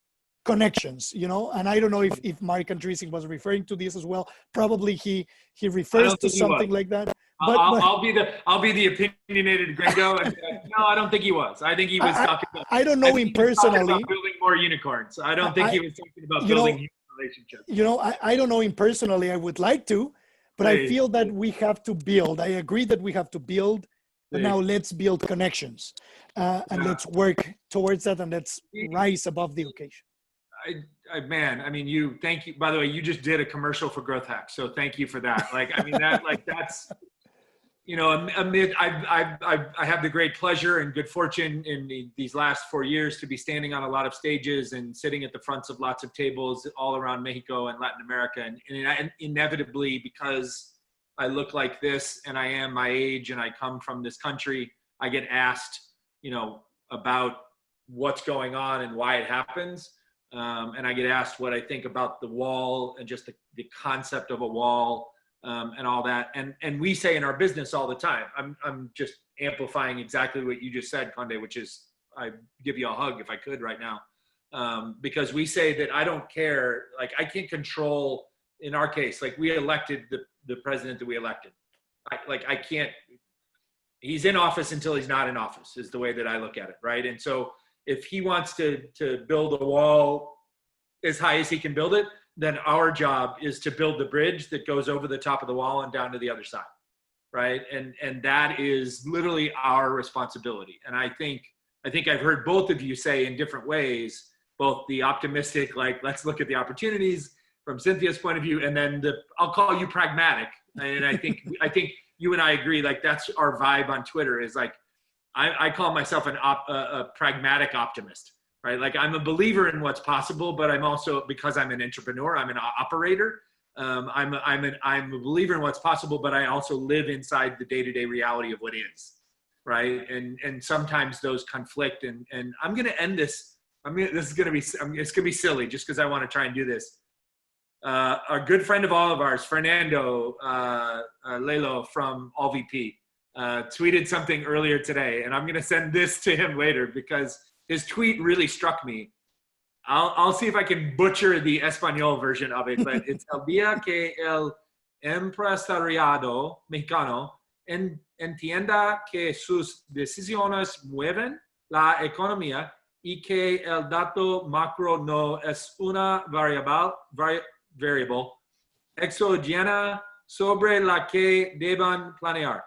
connections, you know? And I don't know if Mark Andreessen was referring to this as well. Probably he refers to something like that. But I'll be the opinionated gringo. And no, I don't think he was. I think he was talking about. I don't know him personally. About building more unicorns. I don't think he was talking about building human relationships. You know, I don't know him personally. I would like to, but I feel that we have to build. I agree that we have to build. But now let's build connections, and let's work towards that, and let's rise above the occasion. Man, I mean, thank you. By the way, you just did a commercial for GrowthHax, so thank you for that. Like, I mean, that's. You know, I have the great pleasure and good fortune in these last 4 years to be standing on a lot of stages and sitting at the fronts of lots of tables all around Mexico and Latin America. And inevitably, because I look like this and I am my age and I come from this country, I get asked, you know, about what's going on and why it happens. And I get asked what I think about the wall and just the concept of a wall. And all that, and we say in our business all the time. I'm just amplifying exactly what you just said, Conde, which is I'd give you a hug if I could right now, because we say that I don't care. Like, I can't control. In our case, like, we elected the president that we elected. I can't. He's in office until he's not in office. Is the way that I look at it, right? And so if he wants to build a wall as high as he can build it, then our job is to build the bridge that goes over the top of the wall and down to the other side, right? And that is literally our responsibility. And I think I've heard both of you say in different ways, both the optimistic, like, let's look at the opportunities from Cynthia's point of view, and then I'll call you pragmatic. And I think you and I agree, like, that's our vibe on Twitter is like, I call myself a pragmatic optimist. Right, like, I'm a believer in what's possible, but I'm also, because I'm an entrepreneur, I'm an operator. I'm a believer in what's possible, but I also live inside the day-to-day reality of what is, right? And sometimes those conflict. And I'm going to end this. It's going to be silly, just because I want to try and do this. A good friend of all of ours, Fernando Lelo from AllVP, tweeted something earlier today, and I'm going to send this to him later because his tweet really struck me. I'll see if I can butcher the Espanol version of it, but it's el día que el empresariado mexicano entienda que sus decisiones mueven la economía y que el dato macro no es una variable exógena sobre la que deban planear.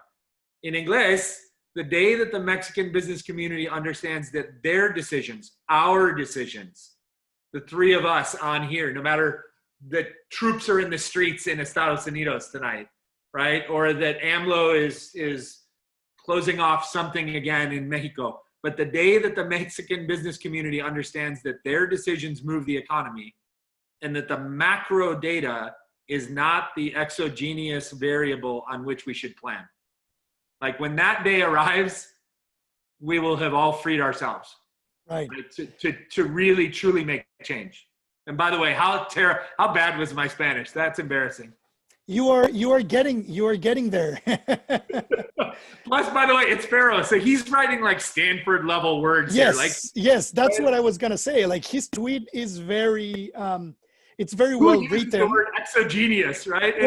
In inglés, the day that the Mexican business community understands that their decisions, our decisions, the three of us on here, no matter the troops are in the streets in Estados Unidos tonight, right? Or that AMLO is closing off something again in Mexico. But the day that the Mexican business community understands that their decisions move the economy and that the macro data is not the exogenous variable on which we should plan. Like, when that day arrives, we will have all freed ourselves, right? To really, truly make change. And by the way, how bad was my Spanish? That's embarrassing. You are getting there. Plus, by the way, it's Pharaoh, so he's writing like Stanford level words. Yes, here. Like, yes, that's what I was gonna say. Like, his tweet is very it's very well written. The word exogenous, right? And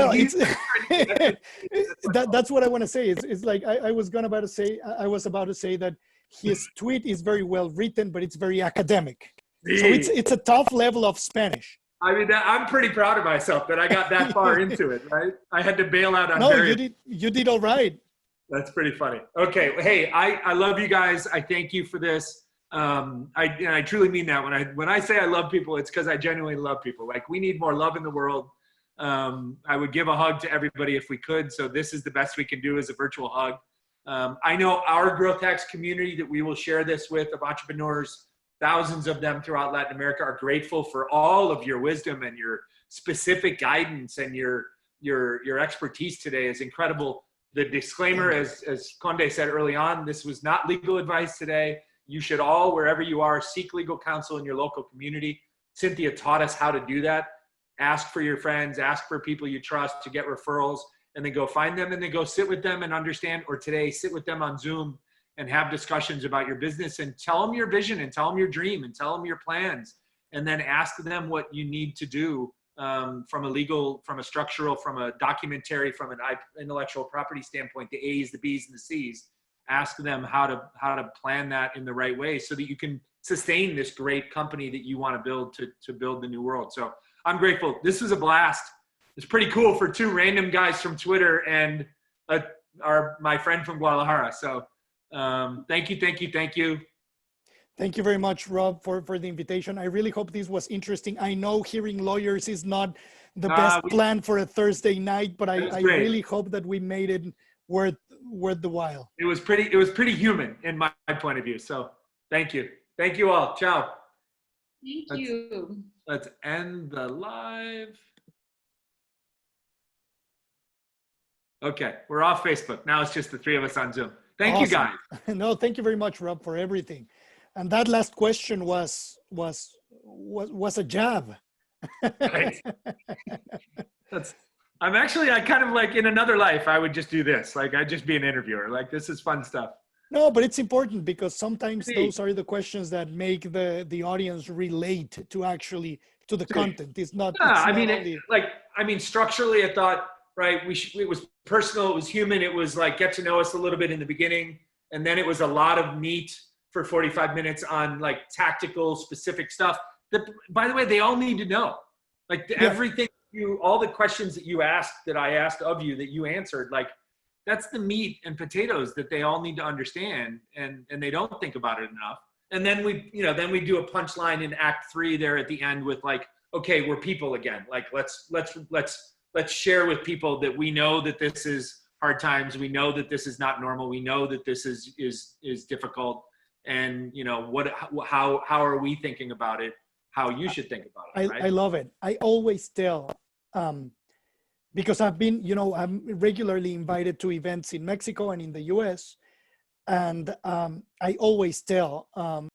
well, that's what I want to say. It's like I was about to say that his tweet is very well written, but it's very academic. So it's a tough level of Spanish. I mean, I'm pretty proud of myself that I got that far into it, right? I had to bail out on. No, you did all right. That's pretty funny. Okay, hey, I love you guys. I thank you for this. I truly mean that. When I say I love people, it's because I genuinely love people. Like, we need more love in the world. I would give a hug to everybody if we could. So this is the best we can do, is a virtual hug. I know our GrowthHax community that we will share this with, of entrepreneurs, thousands of them throughout Latin America, are grateful for all of your wisdom and your specific guidance, and your expertise today is incredible. The disclaimer, as Conde said early on, this was not legal advice today. You should all, wherever you are, seek legal counsel in your local community. Cynthia taught us how to do that. Ask for your friends, ask for people you trust to get referrals. and then go find them and then go sit with them and understand, or today sit with them on Zoom and have discussions about your business and tell them your vision and tell them your dream and tell them your plans, and then ask them what you need to do from a legal, from a structural, from a documentary, from an intellectual property standpoint, the A's, the B's, and the C's. Ask them how to plan that in the right way so that you can sustain this great company that you want to build to build the new world. So I'm grateful. This was a blast. It's pretty cool for two random guys from Twitter and my friend from Guadalajara. So thank you. Thank you very much, Rob, for the invitation. I really hope this was interesting. I know hearing lawyers is not the best plan for a Thursday night, but I really hope that we made it worth the while. It was pretty human in my point of view. So thank you. Thank you all. Ciao. Thank you. Let's end the live. Okay, we're off Facebook. Now it's just the three of us on Zoom. Thank you, guys. No, thank you very much, Rob, for everything. And that last question was a jab. Right. I kind of like in another life, I would just do this. Like I'd just be an interviewer. Like this is fun stuff. No, but it's important because sometimes those are the questions that make the audience relate to the content. It's not. Structurally, I thought, right, it was personal, it was human, it was like get to know us a little bit in the beginning, and then it was a lot of meat for 45 minutes on like tactical, specific stuff. That, by the way, they all need to know. Like everything all the questions that you asked, that I asked of you, that you answered, like that's the meat and potatoes that they all need to understand, and they don't think about it enough. And then we do a punchline in Act 3 there at the end with like, okay, we're people again. Like let's share with people that we know that this is hard times. We know that this is not normal. We know that this is difficult. And how are we thinking about it? How you should think about it. Right? I love it. I always tell, because I'm regularly invited to events in Mexico and in the US. And I always tell